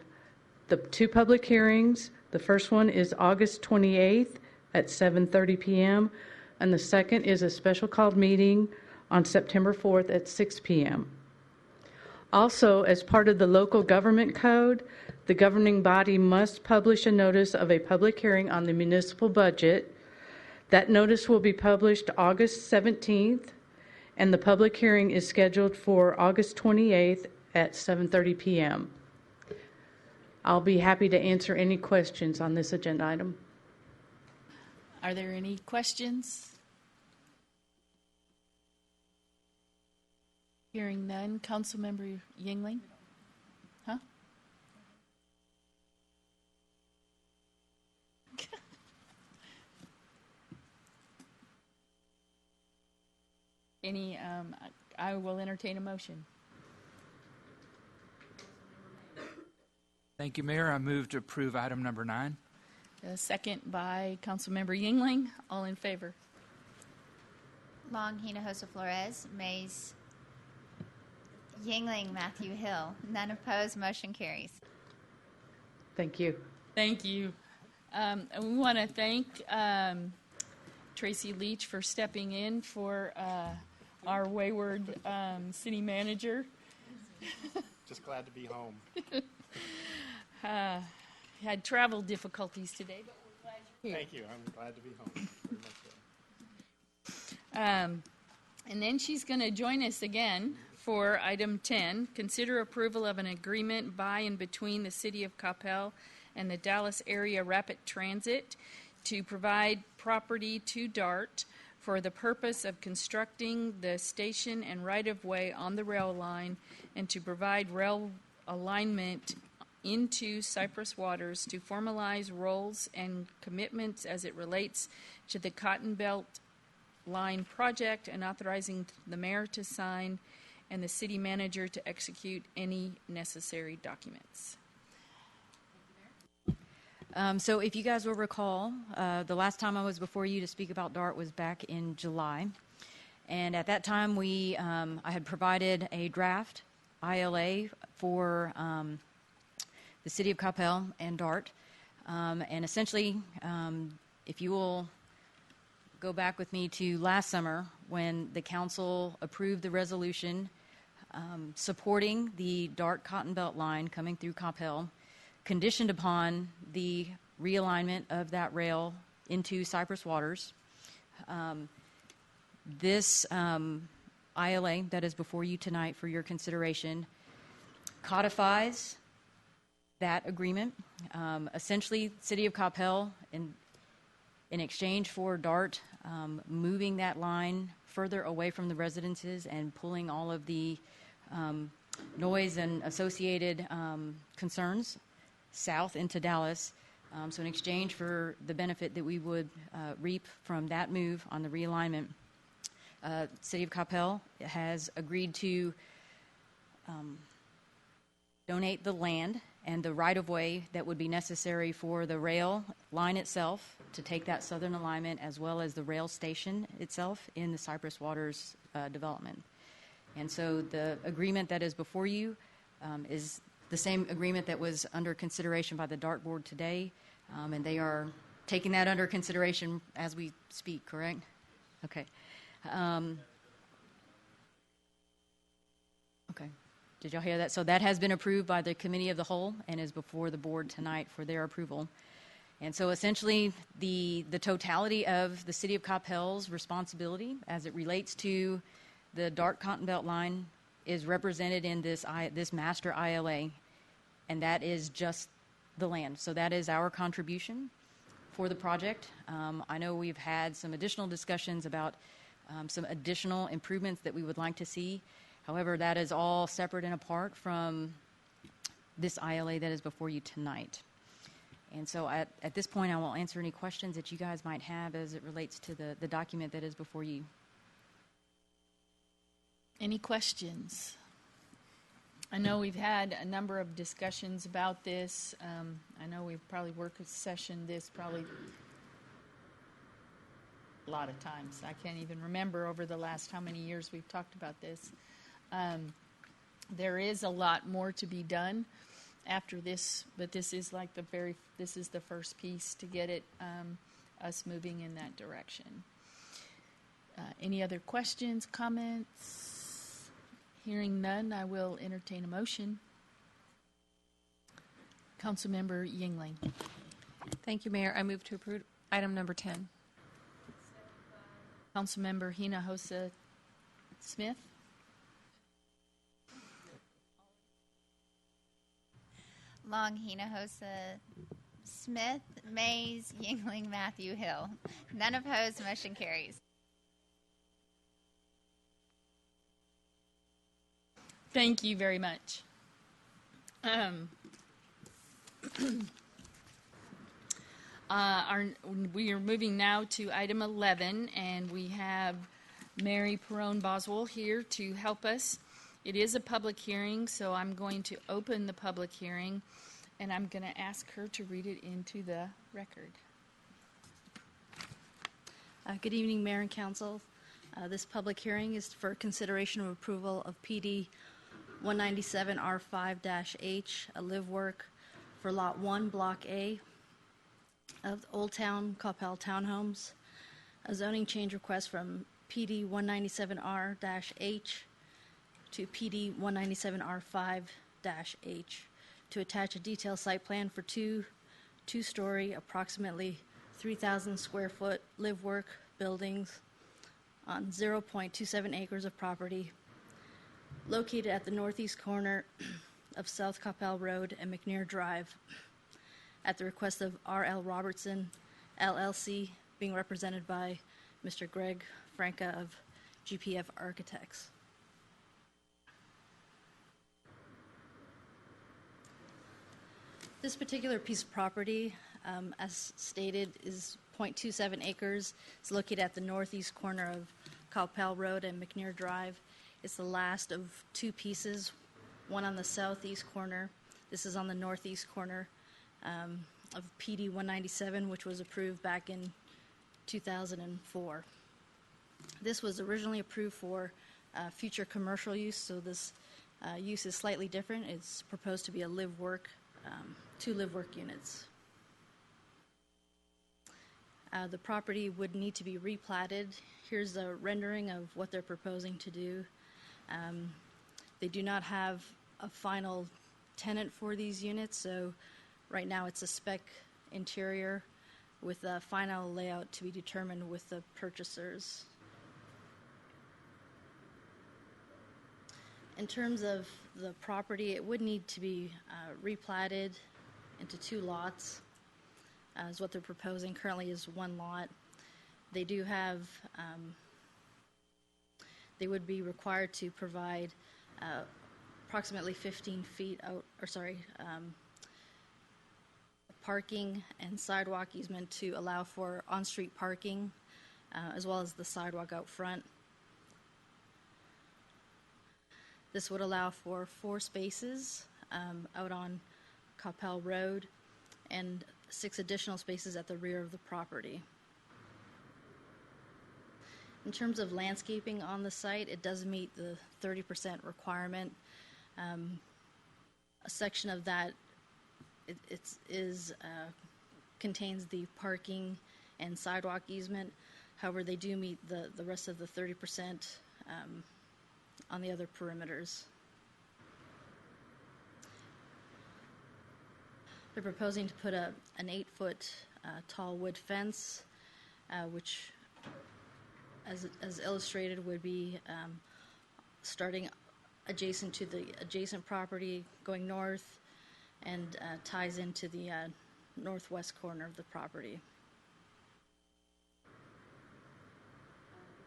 The 2 public hearings, the first one is August 28th at 7:30 p.m., and the second is a special called meeting on September 4th at 6 p.m. Also, as part of the local government code, the governing body must publish a notice of a public hearing on the municipal budget. That notice will be published August 17th, and the public hearing is scheduled for August 28th at 7:30 p.m. I'll be happy to answer any questions on this agenda item. Are there any questions? Hearing none. Councilmember Yingling? Huh? I will entertain a motion. Thank you, Mayor. I move to approve item number 9. A second by Councilmember Yingling. All in favor? Long, Hinojosa, Flores, Mays, Yingling, Matthew Hill. None opposed. Motion carries. Thank you. Thank you. And we want to thank Tracy Leach for stepping in for our wayward city manager. Just glad to be home. Had travel difficulties today, but we're glad you're here. Thank you. I'm glad to be home. Very much so. And then she's going to join us again for item 10, consider approval of an agreement by and between the City of Coppell and the Dallas Area Rapid Transit to provide property to DART for the purpose of constructing the station and right-of-way on the rail line, and to provide rail alignment into Cypress Waters to formalize roles and commitments as it relates to the Cotton Belt Line project, and authorizing the mayor to sign and the city manager to execute any necessary documents. So if you guys will recall, the last time I was before you to speak about DART was back in July. And at that time, I had provided a draft ILA for the City of Coppell and DART. And essentially, if you will go back with me to last summer when the council approved the resolution supporting the DART Cotton Belt line coming through Coppell, conditioned upon the realignment of that rail into Cypress Waters. This ILA that is before you tonight for your consideration codifies that agreement. Essentially, City of Coppell, in exchange for DART moving that line further away from the residences and pulling all of the noise and associated concerns south into Dallas. So in exchange for the benefit that we would reap from that move on the realignment, City of Coppell has agreed to donate the land and the right-of-way that would be necessary for the rail line itself to take that southern alignment, as well as the rail station itself in the Cypress Waters development. And so the agreement that is before you is the same agreement that was under consideration by the DART board today, and they are taking that under consideration as we speak, correct? Okay. Okay. Did y'all hear that? So that has been approved by the Committee of the Whole and is before the board tonight for their approval. And so essentially the totality of the City of Coppell's responsibility as it relates to the DART Cotton Belt line is represented in this master ILA, and that is just the land. So that is our contribution for the project. I know we've had some additional discussions about some additional improvements that we would like to see. However, that is all separate and apart from this ILA that is before you tonight. And so at this point, I will answer any questions that you guys might have as it relates to the document that is before you. Any questions? I know we've had a number of discussions about this. I know we've probably worked a session this probably a lot of times. I can't even remember over the last how many years we've talked about this. There is a lot more to be done after this, but this is like this is the first piece to get it us moving in that direction. Any other questions, comments? Hearing none, I will entertain a motion. Councilmember Yingling. Thank you, Mayor. I move to approve item number 10. Councilmember Hinojosa Smith. Long, Hinojosa, Smith, Mays, Yingling, Matthew, Hill. None opposed. Motion carries. Thank you very much. We are moving now to item 11, and we have Mary Perrone Boswell here to help us. It is a public hearing, so I'm going to open the public hearing, and I'm going to ask her to read it into the record. Good evening, Mayor and Council. This public hearing is for consideration of approval of PD 197R5-H, a live work for Lot 1, Block A of Old Town Coppell Townhomes. A zoning change request from PD 197R-H to PD 197R5-H to attach a detailed site plan for two-story, approximately 3,000 square foot live work buildings on 0.27 acres of property located at the northeast corner of South Coppell Road and McNair Drive at the request of R.L. Robertson, LLC, being represented by Mr. Greg Franca of GPF Architects. This particular piece of property, as stated, is 0.27 acres. It's located at the northeast corner of Coppell Road and McNair Drive. It's the last of two pieces, one on the southeast corner. This is on the northeast corner of PD 197, which was approved back in 2004. This was originally approved for future commercial use, so this use is slightly different. It's proposed to be a live work, two live work units. The property would need to be replatted. Here's a rendering of what they're proposing to do. They do not have a final tenant for these units, so right now it's a spec interior with a final layout to be determined with the purchasers. In terms of the property, it would need to be replatted into two lots, is what they're proposing. Currently is one lot. They do have, they would be required to provide approximately 15 feet out, parking and sidewalk easement to allow for on-street parking, as well as the sidewalk out front. This would allow for 4 spaces out on Coppell Road and 6 additional spaces at the rear of the property. In terms of landscaping on the site, it does meet the 30% requirement. A section of that contains the parking and sidewalk easement. However, they do meet the rest of the 30% on the other perimeters. They're proposing to put an 8-foot tall wood fence, which, as illustrated, would be starting adjacent to the adjacent property, going north, and ties into the northwest corner of the property.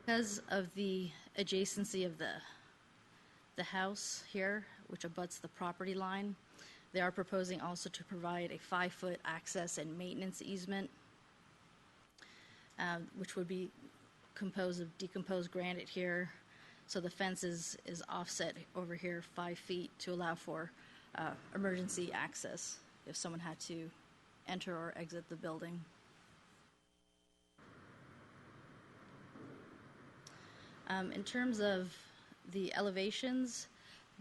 Because of the adjacency of the house here, which abuts the property line, they are proposing also to provide a 5-foot access and maintenance easement, which would be composed of decomposed granite here. So the fence is offset over here 5 feet to allow for emergency access if someone had to enter or exit the building. In terms of the elevations,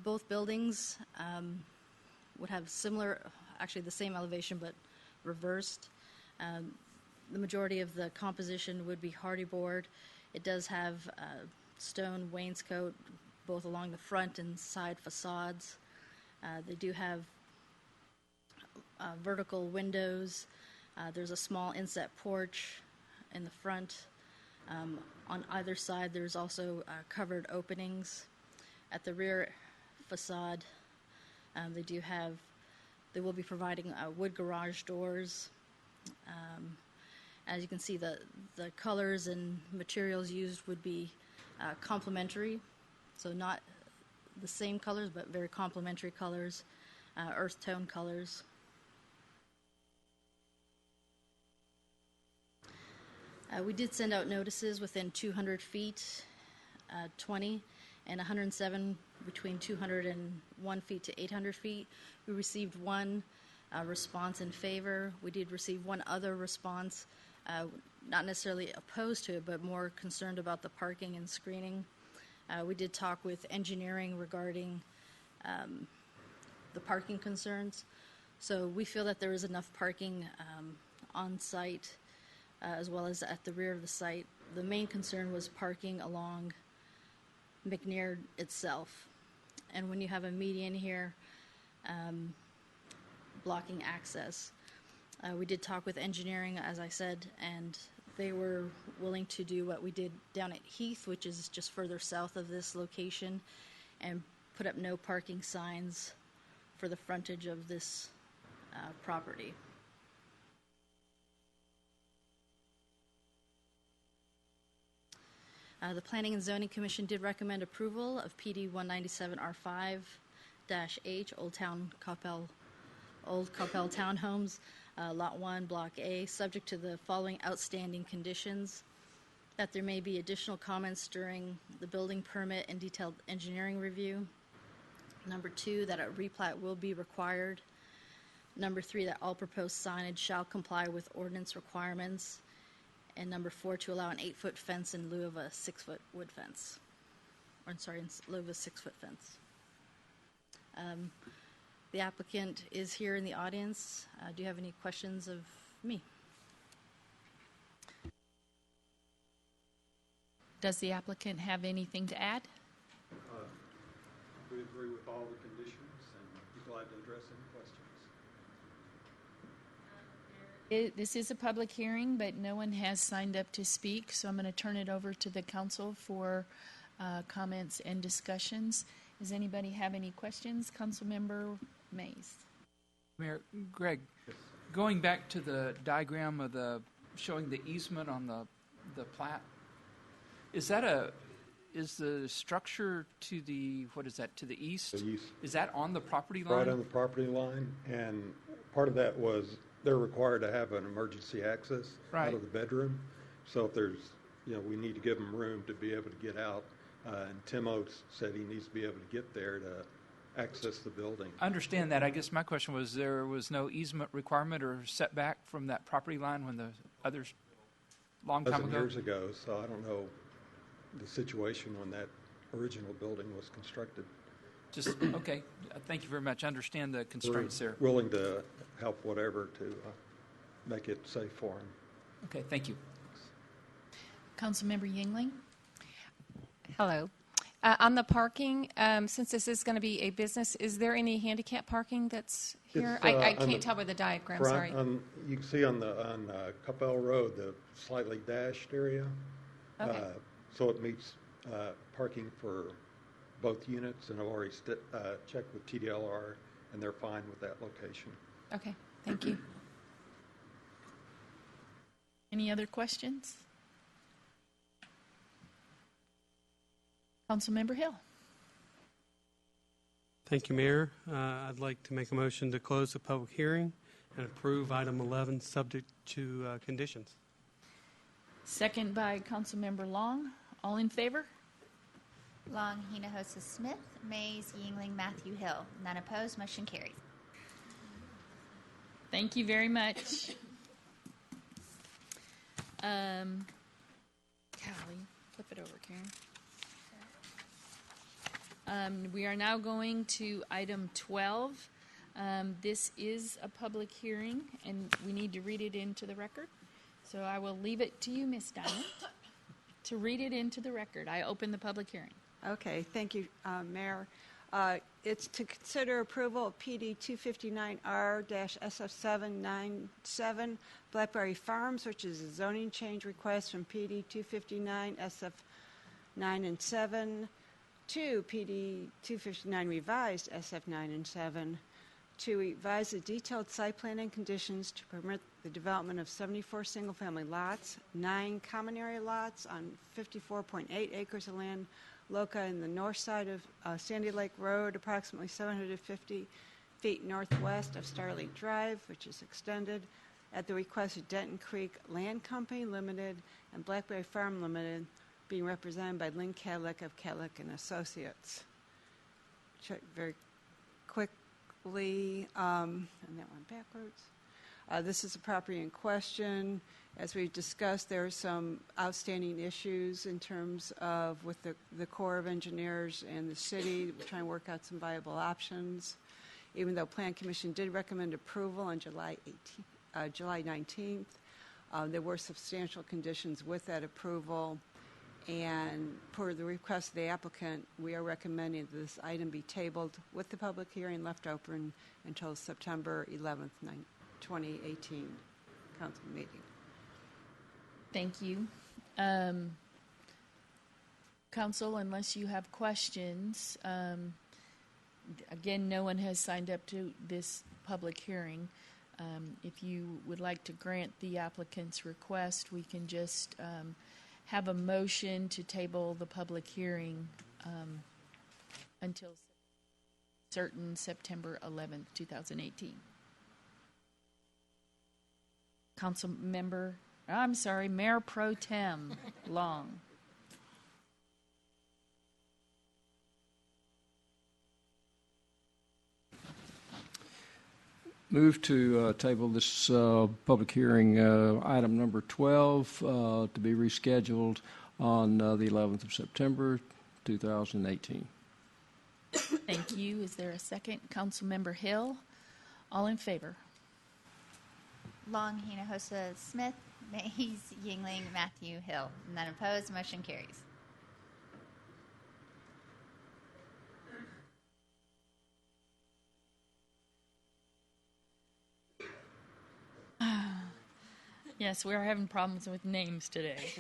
both buildings would have similar, actually the same elevation but reversed. The majority of the composition would be hardy board. It does have stone wainscot both along the front and side facades. They do have vertical windows. There's a small inset porch in the front. On either side, there's also covered openings. At the rear facade, they will be providing wood garage doors. As you can see, the colors and materials used would be complementary, so not the same colors, but very complementary colors, earth tone colors. We did send out notices within 200 feet, 20, and 107 between 201 feet to 800 feet. We received one response in favor. We did receive one other response, not necessarily opposed to it, but more concerned about the parking and screening. We did talk with engineering regarding the parking concerns. So we feel that there is enough parking on site as well as at the rear of the site. The main concern was parking along McNair itself. And when you have a median here blocking access, we did talk with engineering, as I said, and they were willing to do what we did down at Heath, which is just further south of this location, and put up no parking signs for the frontage of this property. The Planning and Zoning Commission did recommend approval of PD 197R5-H, Old Coppell Townhomes, Lot 1, Block A, subject to the following outstanding conditions: that there may be additional comments during the building permit and detailed engineering review. Number 2, that a replat will be required. Number 3, that all proposed signage shall comply with ordinance requirements. And number 4, to allow an 8-foot fence in lieu of a 6-foot wood fence. In lieu of a 6-foot fence. The applicant is here in the audience. Do you have any questions of me? Does the applicant have anything to add? We agree with all the conditions and be glad to address any questions. This is a public hearing, but no one has signed up to speak, so I'm going to turn it over to the council for comments and discussions. Does anybody have any questions? Councilmember Mays. Mayor Greg, going back to the diagram of showing the easement on the plat, is the structure to the, to the east? The east. Is that on the property line? Right on the property line, and part of that was they're required to have an emergency access out of the bedroom. So if there's, we need to give them room to be able to get out. And Tim Oates said he needs to be able to get there to access the building. I understand that. I guess my question was, there was no easement requirement or setback from that property line when the others, long time ago? Years ago, so I don't know the situation when that original building was constructed. Just, okay. Thank you very much. I understand the constraints there. We're willing to help whatever to make it safe for them. Okay, thank you. Councilmember Yingling? Hello. On the parking, since this is going to be a business, is there any handicap parking that's here? I can't tell by the diagram, sorry. You can see on Coppell Road, the slightly dashed area. Okay. So it meets parking for both units, and I've already checked with TDLR, and they're fine with that location. Okay, thank you. Any other questions? Councilmember Hill. Thank you, Mayor. I'd like to make a motion to close the public hearing and approve item 11 subject to conditions. Second by Councilmember Long. All in favor? Long, Hinojosa, Smith, Mays, Yingling, Matthew Hill. None opposed. Motion carries. Thank you very much. Callie, flip it over, Karen. We are now going to item 12. This is a public hearing, and we need to read it into the record. So I will leave it to you, Ms. Diamond, to read it into the record. I open the public hearing. Okay, thank you, Mayor. It's to consider approval of PD 259R-SF797 Blackberry Farms, which is a zoning change request from PD 259 SF9 and 7 to PD 259 revised SF9 and 7 to revise the detailed site plan and conditions to permit the development of 74 single-family lots, 9 common area lots on 54.8 acres of land located in the north side of Sandy Lake Road, approximately 750 feet northwest of Starlight Drive, which is extended at the request of Denton Creek Land Company Limited and Blackberry Farm Limited, being represented by Lynn Cadillac of Cadillac and Associates. Check very quickly, and that went backwards. This is the property in question. As we discussed, there are some outstanding issues in terms of with the Corps of Engineers and the city. We're trying to work out some viable options. Even though Plan Commission did recommend approval on July 19th, there were substantial conditions with that approval. And per the request of the applicant, we are recommending that this item be tabled with the public hearing left open until September 11th, 2018 council meeting. Thank you. Council, unless you have questions, again, no one has signed up to this public hearing. If you would like to grant the applicant's request, we can just have a motion to table the public hearing until certain September 11th, 2018. Mayor Pro Tem Long. Move to table this public hearing, item number 12, to be rescheduled on the 11th of September, 2018. Thank you. Is there a second? Councilmember Hill. All in favor? Long, Hinojosa, Smith, Mays, Yingling, Matthew Hill. None opposed. Motion carries. Yes, we are having problems with names today.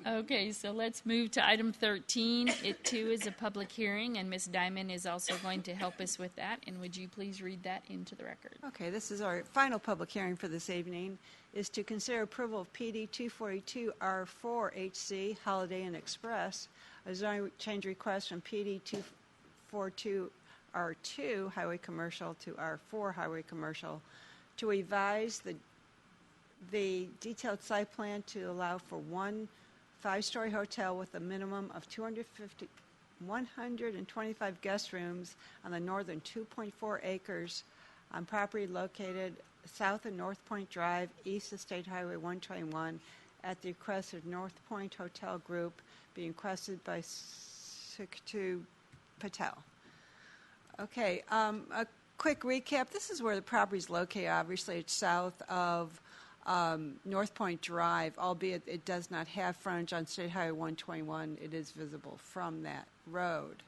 Okay, so let's move to item 13. It too is a public hearing, and Ms. Diamond is also going to help us with that. And would you please read that into the record? Okay, this is our final public hearing for this evening, is to consider approval of PD 242R4HC Holiday Inn Express, a zoning change request from PD 242R2 Highway Commercial to R4 Highway Commercial to revise the detailed site plan to allow for one 5-story hotel with a minimum of 125 guest rooms on the northern 2.4 acres on property located south of North Point Drive, east of State Highway 121, at the request of North Point Hotel Group, being requested by Suktu Patel. Okay, a quick recap. This is where the property is located. Obviously, it's south of North Point Drive, albeit it does not have frontage on State Highway 121. It is visible from that road.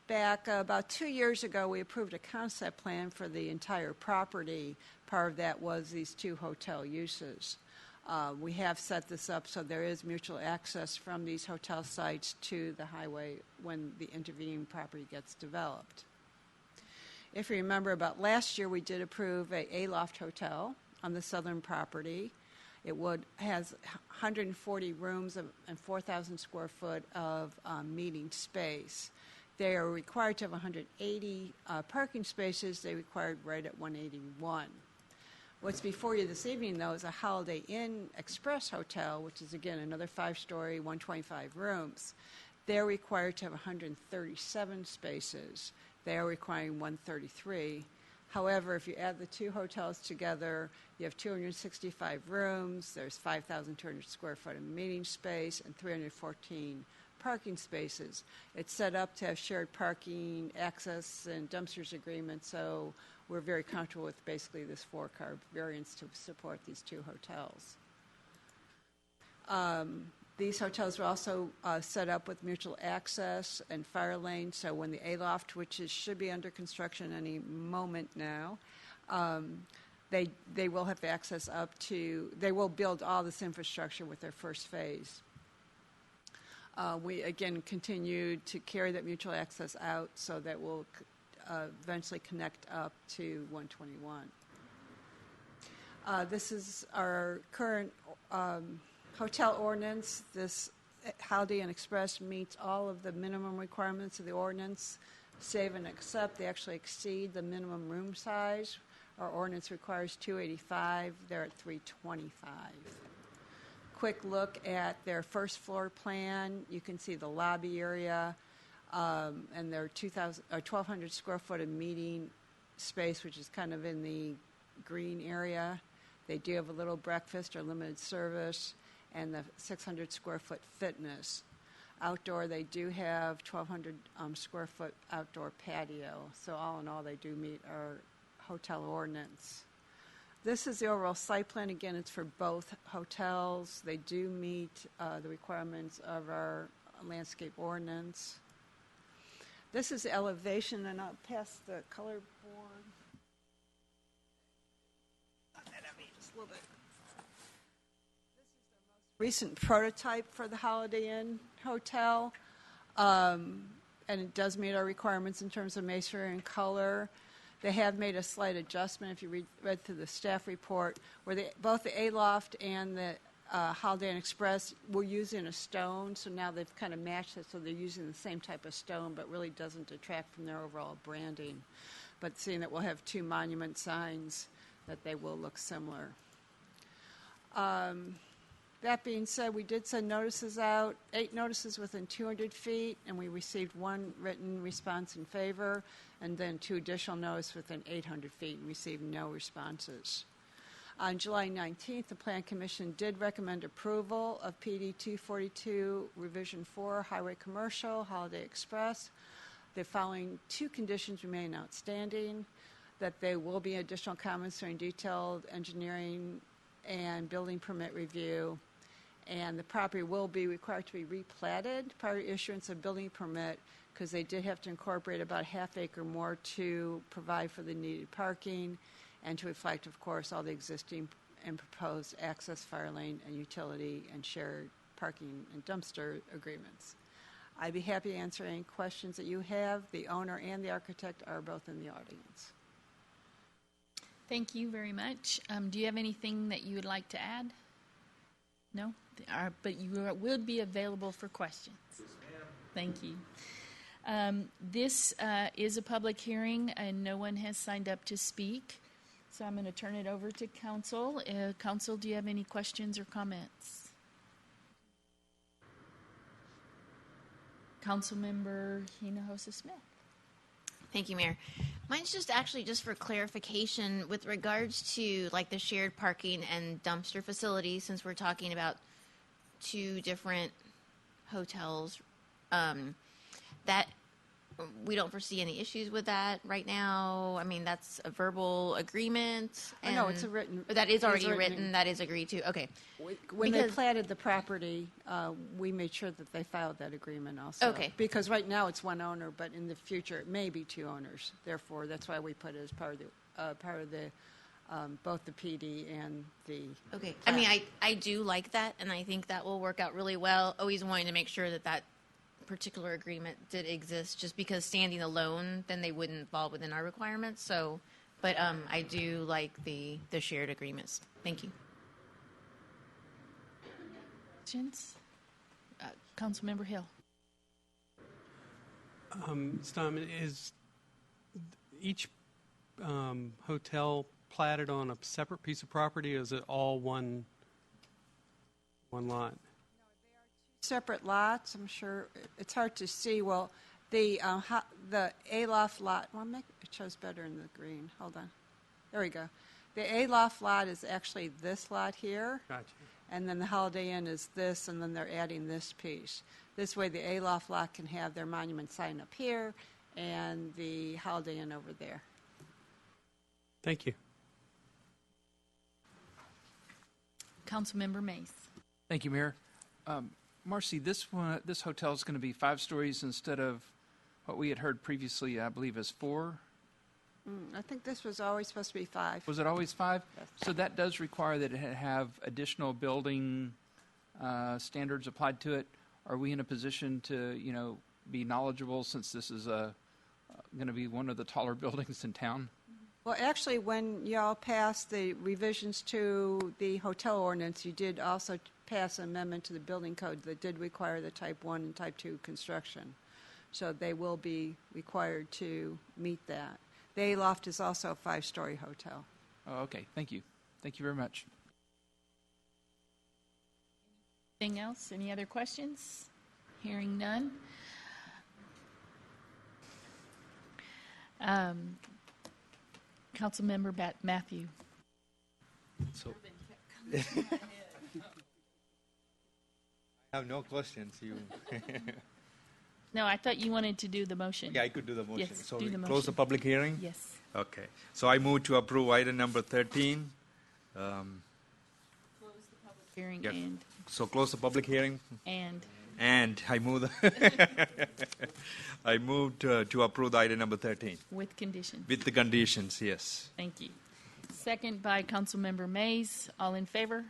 Back about 2 years ago, we approved a concept plan for the entire property. Part of that was these two hotel uses. We have set this up so there is mutual access from these hotel sites to the highway when the intervening property gets developed. If you remember, about last year, we did approve a loft hotel on the southern property. It has 140 rooms and 4,000 square foot of meeting space. They are required to have 180 parking spaces. They required right at 181. What's before you this evening, though, is a Holiday Inn Express Hotel, which is, again, another 5-story, 125 rooms. They're required to have 137 spaces. They are requiring 133. However, if you add the two hotels together, you have 265 rooms, there's 5,200 square foot of meeting space, and 314 parking spaces. It's set up to have shared parking, access, and dumpsters agreement, so we're very comfortable with basically this 4-car variance to support these two hotels. These hotels are also set up with mutual access and fire lanes, so when the A-loft, which should be under construction any moment now, they will have access up to, they will build all this infrastructure with their first phase. We, again, continue to carry that mutual access out so that we'll eventually connect up to 121. This is our current hotel ordinance. This Holiday Inn Express meets all of the minimum requirements of the ordinance, save and except they actually exceed the minimum room size. Our ordinance requires 285. They're at 325. Quick look at their first floor plan. You can see the lobby area and their 1,200 square foot of meeting space, which is kind of in the green area. They do have a little breakfast or limited service, and the 600 square foot fitness. Outdoor, they do have 1,200 square foot outdoor patio. So all in all, they do meet our hotel ordinance. This is the overall site plan. Again, it's for both hotels. They do meet the requirements of our landscape ordinance. This is the elevation, and I'll pass the color board. Not that heavy, just a little bit. Recent prototype for the Holiday Inn Hotel, and it does meet our requirements in terms of masonry and color. They have made a slight adjustment, if you read through the staff report, where both the A-Loft and the Holiday Inn Express were using a stone, so now they've kind of matched it, so they're using the same type of stone, but really doesn't detract from their overall branding. But seeing that we'll have two monument signs, that they will look similar. That being said, we did send notices out, 8 notices within 200 feet, and we received 1 written response in favor, and then 2 additional notices within 800 feet, and received no responses. On July 19th, the Plan Commission did recommend approval of PD 242 Revision 4 Highway Commercial Holiday Express. The following 2 conditions remain outstanding: that there will be additional comments during detailed engineering and building permit review, and the property will be required to be replatted prior to issuance of building permit, because they did have to incorporate about ½ acre more to provide for the needed parking and to reflect, of course, all the existing and proposed access, fire lane, and utility and shared parking and dumpster agreements. I'd be happy to answer any questions that you have. The owner and the architect are both in the audience. Thank you very much. Do you have anything that you would like to add? No? But you will be available for questions. Yes, ma'am. Thank you. This is a public hearing, and no one has signed up to speak. So I'm going to turn it over to Council. Council, do you have any questions or comments? Councilmember Hinojosa Smith. Thank you, Mayor. Mine's just actually just for clarification with regards to like the shared parking and dumpster facilities, since we're talking about two different hotels, that we don't foresee any issues with that right now. I mean, that's a verbal agreement. No, it's a written. That is already it's written. That is agreed to. Okay. When they platted the property, we made sure that they filed that agreement also. Okay. Because right now it's one owner, but in the future it may be two owners. Therefore, that's why we put it as part of the both the PD and the. Okay. I mean, I do like that, and I think that will work out really well. Always wanting to make sure that that particular agreement did exist, just because standing alone, then they wouldn't fall within our requirements. So, but I do like the shared agreements. Thank you. Questions? Councilmember Hill. Steinman, is each hotel platted on a separate piece of property, or is it all one lot? Separate lots. I'm sure it's hard to see. Well, the Aloft lot. Well, it shows better in the green. Hold on. There we go. The Aloft lot is actually this lot here. Gotcha. And then the Holiday Inn is this, and then they're adding this piece. This way, the Aloft lot can have their monument sign up here, and the Holiday Inn over there. Thank you. Councilmember Mays. Thank you, Mayor. Marcy, this hotel is going to be 5 stories instead of what we had heard previously, I believe, as 4. I think this was always supposed to be 5. Was it always 5? Yes. So that does require that it have additional building standards applied to it. Are we in a position to, be knowledgeable, since this is going to be one of the taller buildings in town? Well, actually, when y'all passed the revisions to the hotel ordinance, you did also pass an amendment to the building code that did require the Type 1 and Type 2 construction. So they will be required to meet that. The Aloft is also a 5-story hotel. Oh, okay. Thank you. Thank you very much. Anything else? Any other questions? Hearing none. Councilmember Matthew. So, I have no questions. You. No, I thought you wanted to do the motion. Yeah, I could do the motion. Yes, So do we the close motion. the public hearing? Yes. Okay. So I move to approve item number 13. Close the public hearing Yes. and. So close the public hearing. And I move I moved to approve the item number 13. with conditions. With the conditions, yes. Thank you. Second by Councilmember Mays. All in favor?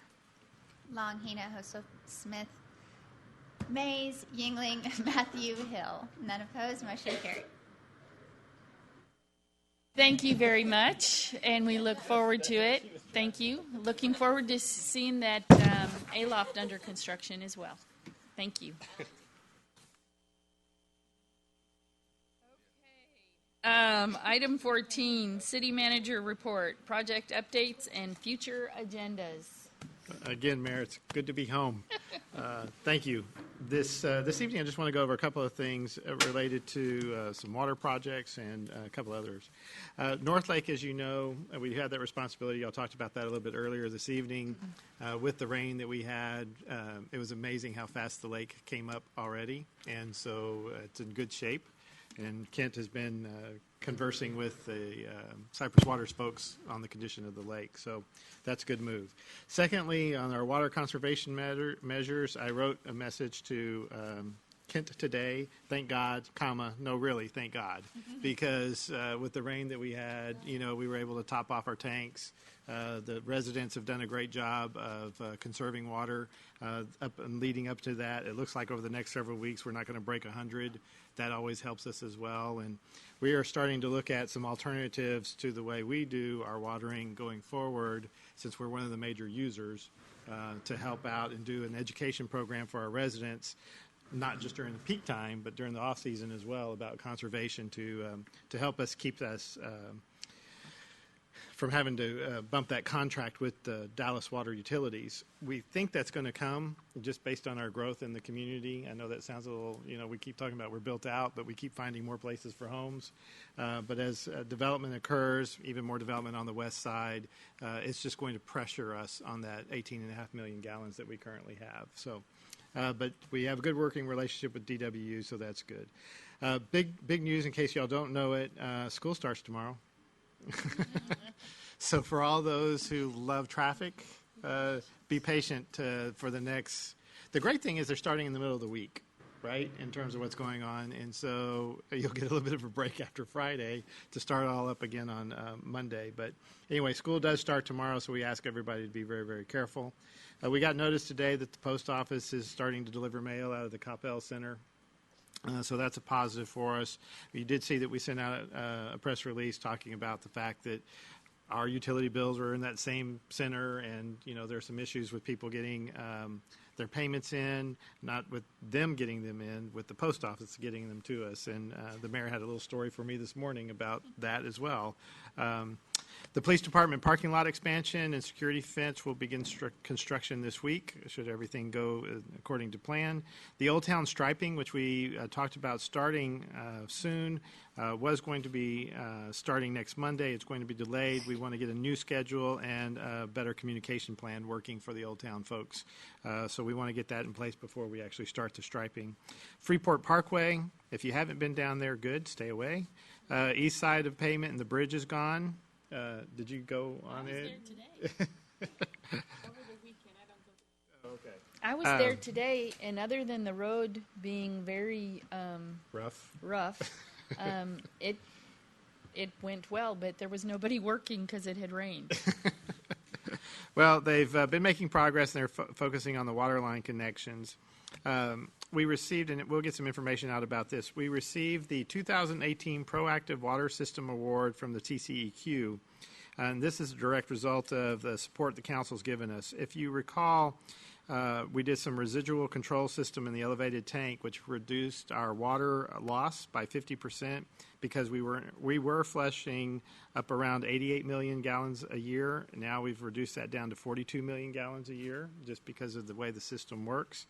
Long, Hina, Hosso, Smith, Mays, Yingling, Matthew, Hill. None opposed. Motion carried. Thank you very much, and we look forward to it. Thank you. Looking forward to seeing that Aloft under construction as well. Thank you. Item 14, City Manager Report, project updates and future agendas. Again, Mayor, it's good to be home. Thank you. This evening, I just want to go over a couple of things related to some water projects and a couple others. North Lake, as you know, we had that responsibility. Y'all talked about that a little bit earlier this evening. With the rain that we had, it was amazing how fast the lake came up already, and so it's in good shape. And Kent has been conversing with the Cypress Waters folks on the condition of the lake. So that's a good move. Secondly, on our water conservation measures, I wrote a message to Kent today. Thank God, no, really, thank God. Because with the rain that we had, we were able to top off our tanks. The residents have done a great job of conserving water up and leading up to that. It looks like over the next several weeks we're not going to break 100. That always helps us as well. And we are starting to look at some alternatives to the way we do our watering going forward, since we're one of the major users, to help out and do an education program for our residents, not just during the peak time, but during the off season as well, about conservation to help us keep us from having to bump that contract with the Dallas Water Utilities. We think that's going to come just based on our growth in the community. I know that sounds a little, we keep talking about we're built out, but we keep finding more places for homes. But as development occurs, even more development on the west side, it's just going to pressure us on that 18.5 million gallons that we currently have. So, but we have a good working relationship with DWU, so that's good. Big news in case y'all don't know it, school starts tomorrow. So for all those who love traffic, be patient for the next. The great thing is they're starting in the middle of the week, right, in terms of what's going on. And so you'll get a little bit of a break after Friday to start all up again on Monday. But anyway, school does start tomorrow, so we ask everybody to be very, very careful. We got notice today that the post office is starting to deliver mail out of the Coppell Center. So that's a positive for us. You did see that we sent out a press release talking about the fact that our utility bills are in that same center, and there's some issues with people getting their payments in, not with them getting them in, with the post office getting them to us. And the mayor had a little story for me this morning about that as well. The police department parking lot expansion and security fence will begin construction this week, should everything go according to plan. The Old Town striping, which we talked about starting soon, was going to be starting next Monday. It's going to be delayed. We want to get a new schedule and a better communication plan working for the Old Town folks. So we want to get that in place before we actually start the striping. Freeport Parkway, if you haven't been down there, good, stay away. East side of pavement and the bridge is gone. Did you go on it? I was there today. Over the weekend, I don't go. Okay. I was there today, and other than the road being very rough, it went well, but there was nobody working because it had rained. Well, they've been making progress, and they're focusing on the water line connections. We received, and we'll get some information out about this, we received the 2018 Proactive Water System Award from the TCEQ, and this is a direct result of the support the council's given us. If you recall, we did some residual control system in the elevated tank, which reduced our water loss by 50% because we were flushing up around 88 million gallons a year. Now we've reduced that down to 42 million gallons a year just because of the way the system works.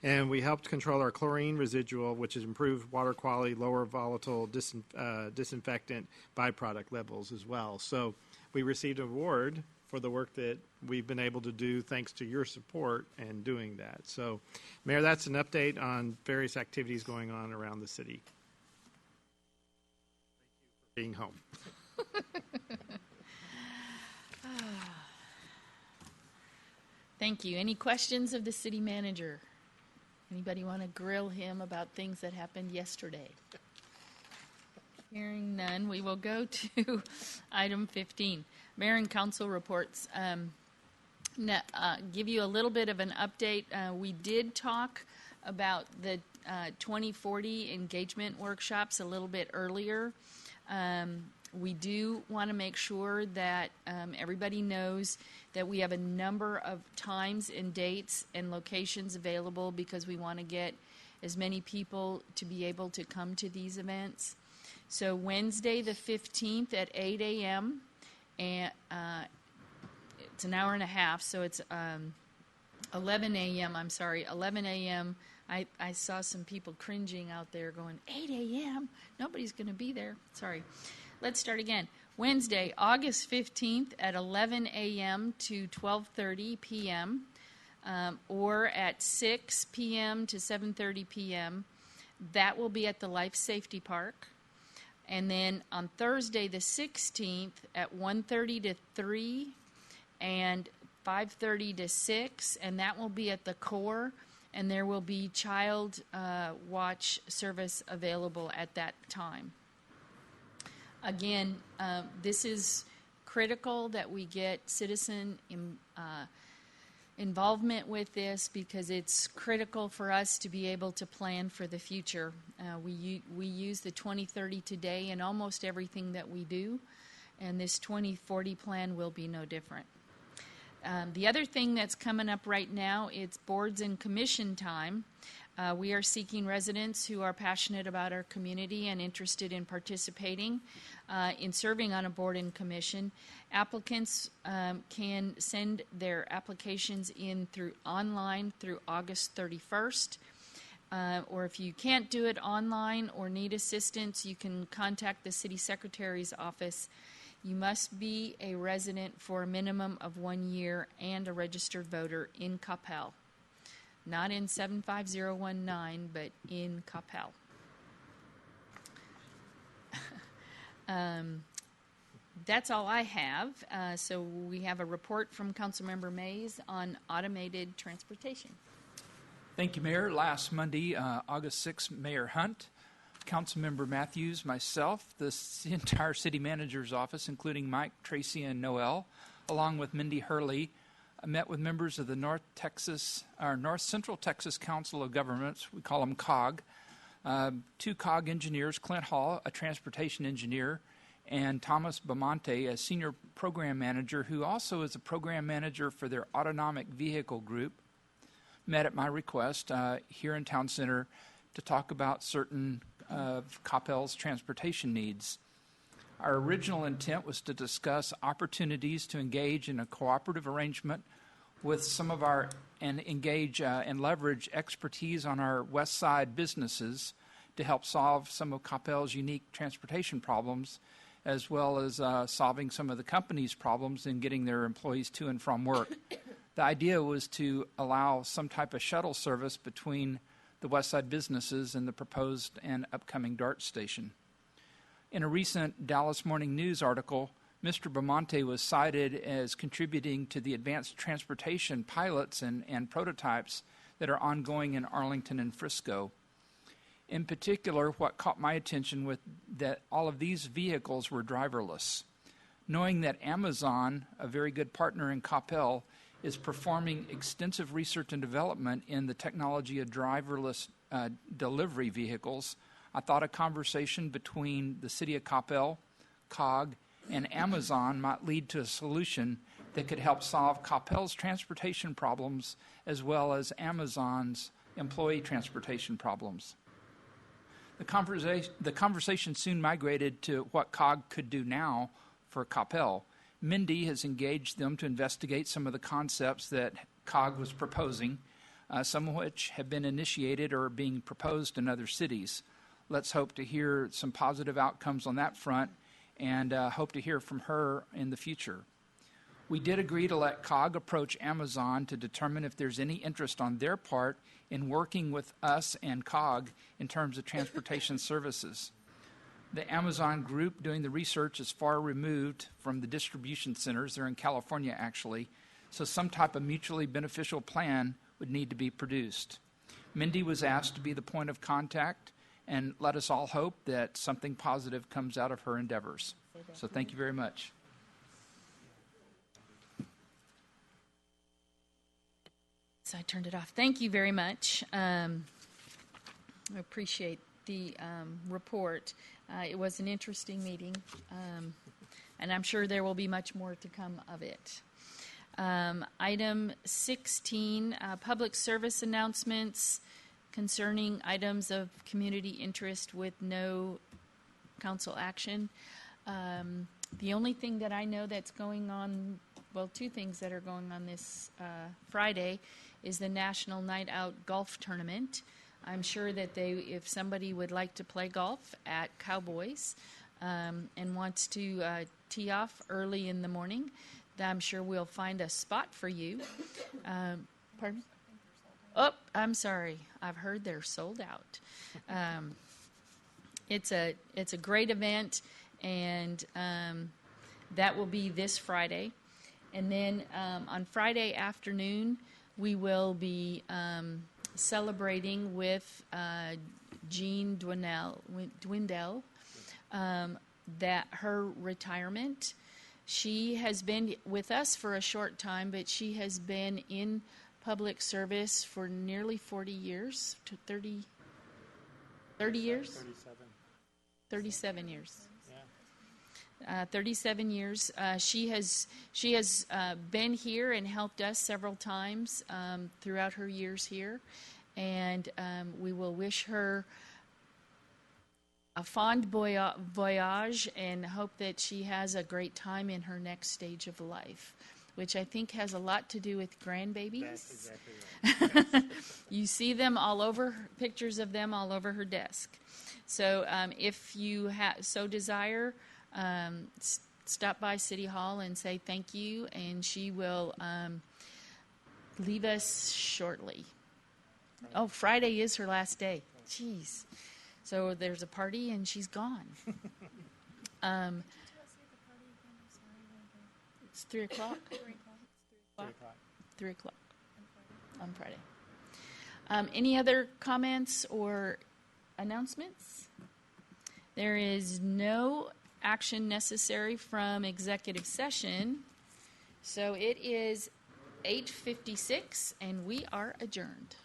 And we helped control our chlorine residual, which has improved water quality, lower volatile disinfectant byproduct levels as well. So we received an award for the work that we've been able to do thanks to your support in doing that. So, Mayor, that's an update on various activities going on around the city. Thank you for being home. Thank you. Any questions of the city manager? Anybody want to grill him about things that happened yesterday? Hearing none, we will go to item 15. Mayor and council reports. Give you a little bit of an update. We did talk about the 2040 engagement workshops a little bit earlier. We do want to make sure that everybody knows that we have a number of times and dates and locations available because we want to get as many people to be able to come to these events. So Wednesday the 15th at 8 a.m. and it's an hour and a half, so it's 11 a.m. I'm sorry, 11 a.m. I saw some people cringing out there going, 8 a.m.? Nobody's going to be there. Sorry. Let's start again. Wednesday, August 15th at 11 a.m. to 12:30 p.m. Or at 6 p.m. to 7:30 p.m. That will be at the Life Safety Park. And then on Thursday, the 16th at 1:30 to 3 and 5:30 to 6, and that will be at the Core, and there will be child watch service available at that time. Again, this is critical that we get citizen involvement with this because it's critical for us to be able to plan for the future. We use the 2030 today in almost everything that we do, and this 2040 plan will be no different. The other thing that's coming up right now, it's boards and commission time. We are seeking residents who are passionate about our community and interested in participating in serving on a board and commission. Applicants can send their applications in online through August 31st. Or if you can't do it online or need assistance, you can contact the city secretary's office. You must be a resident for a minimum of 1 year and a registered voter in Coppell. Not in 75019, but in Coppell. That's all I have. So we have a report from Councilmember Mays on automated transportation. Thank you, Mayor. Last Monday, August 6th, Mayor Hunt, Councilmember Matthews, myself, the entire city manager's office, including Mike, Tracy, and Noel, along with Mindy Hurley, met with members of the North Central Texas Council of Governments. We call them COG. 2 COG engineers, Clint Hall, a transportation engineer, and Thomas Bamonte, a senior program manager, who also is a program manager for their autonomic vehicle group, met at my request here in Town Center to talk about certain of Coppell's transportation needs. Our original intent was to discuss opportunities to engage in a cooperative arrangement with some of our, and engage and leverage expertise on our West Side businesses to help solve some of Coppell's unique transportation problems, as well as solving some of the company's problems in getting their employees to and from work. The idea was to allow some type of shuttle service between the West Side businesses and the proposed and upcoming DART station. In a recent Dallas Morning News article, Mr. Bamonte was cited as contributing to the advanced transportation pilots and prototypes that are ongoing in Arlington and Frisco. In particular, what caught my attention was that all of these vehicles were driverless. Knowing that Amazon, a very good partner in Coppell, is performing extensive research and development in the technology of driverless delivery vehicles, I thought a conversation between the City of Coppell, COG, and Amazon might lead to a solution that could help solve Coppell's transportation problems as well as Amazon's employee transportation problems. The conversation soon migrated to what COG could do now for Coppell. Mindy has engaged them to investigate some of the concepts that COG was proposing, some of which have been initiated or are being proposed in other cities. Let's hope to hear some positive outcomes on that front and hope to hear from her in the future. We did agree to let COG approach Amazon to determine if there's any interest on their part in working with us and COG in terms of transportation services. The Amazon group doing the research is far removed from the distribution centers. They're in California, actually, so some type of mutually beneficial plan would need to be produced. Mindy was asked to be the point of contact, and let us all hope that something positive comes out of her endeavors. So thank you very much. So I turned it off. Thank you very much. I appreciate the report. It was an interesting meeting, and I'm sure there will be much more to come of it. Item 16, public service announcements concerning items of community interest with no council action. The only thing that I know that's going on, well, 2 things that are going on this Friday is the National Night Out Golf Tournament. I'm sure that if somebody would like to play golf at Cowboys and wants to tee off early in the morning, I'm sure we'll find a spot for you. Pardon? Oh, I'm sorry. I've heard they're sold out. It's a great event, and that will be this Friday. And then on Friday afternoon, we will be celebrating with Jean Dwindell that her retirement. She has been with us for a short time, but she has been in public service for nearly 40 years, to 30 years? 37 years. 37 years. She has been here and helped us several times throughout her years here, and we will wish her a fond voyage and hope that she has a great time in her next stage of life, which I think has a lot to do with grandbabies. That's exactly right. Yes. You see them all over, pictures of them all over her desk. So if you so desire, stop by City Hall and say thank you, and she will leave us shortly. Oh, Friday is her last day. Jeez. So there's a party and she's gone. It's 3 o'clock. 3 o'clock on Friday. Any other comments or announcements? There is no action necessary from executive session. So it is 8:56 and we are adjourned.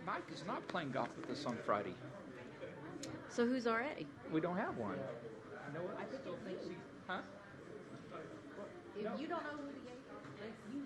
Mike is not playing golf with us on Friday. So who's RA? We don't have one. I still think Huh? if you don't know who the A are, you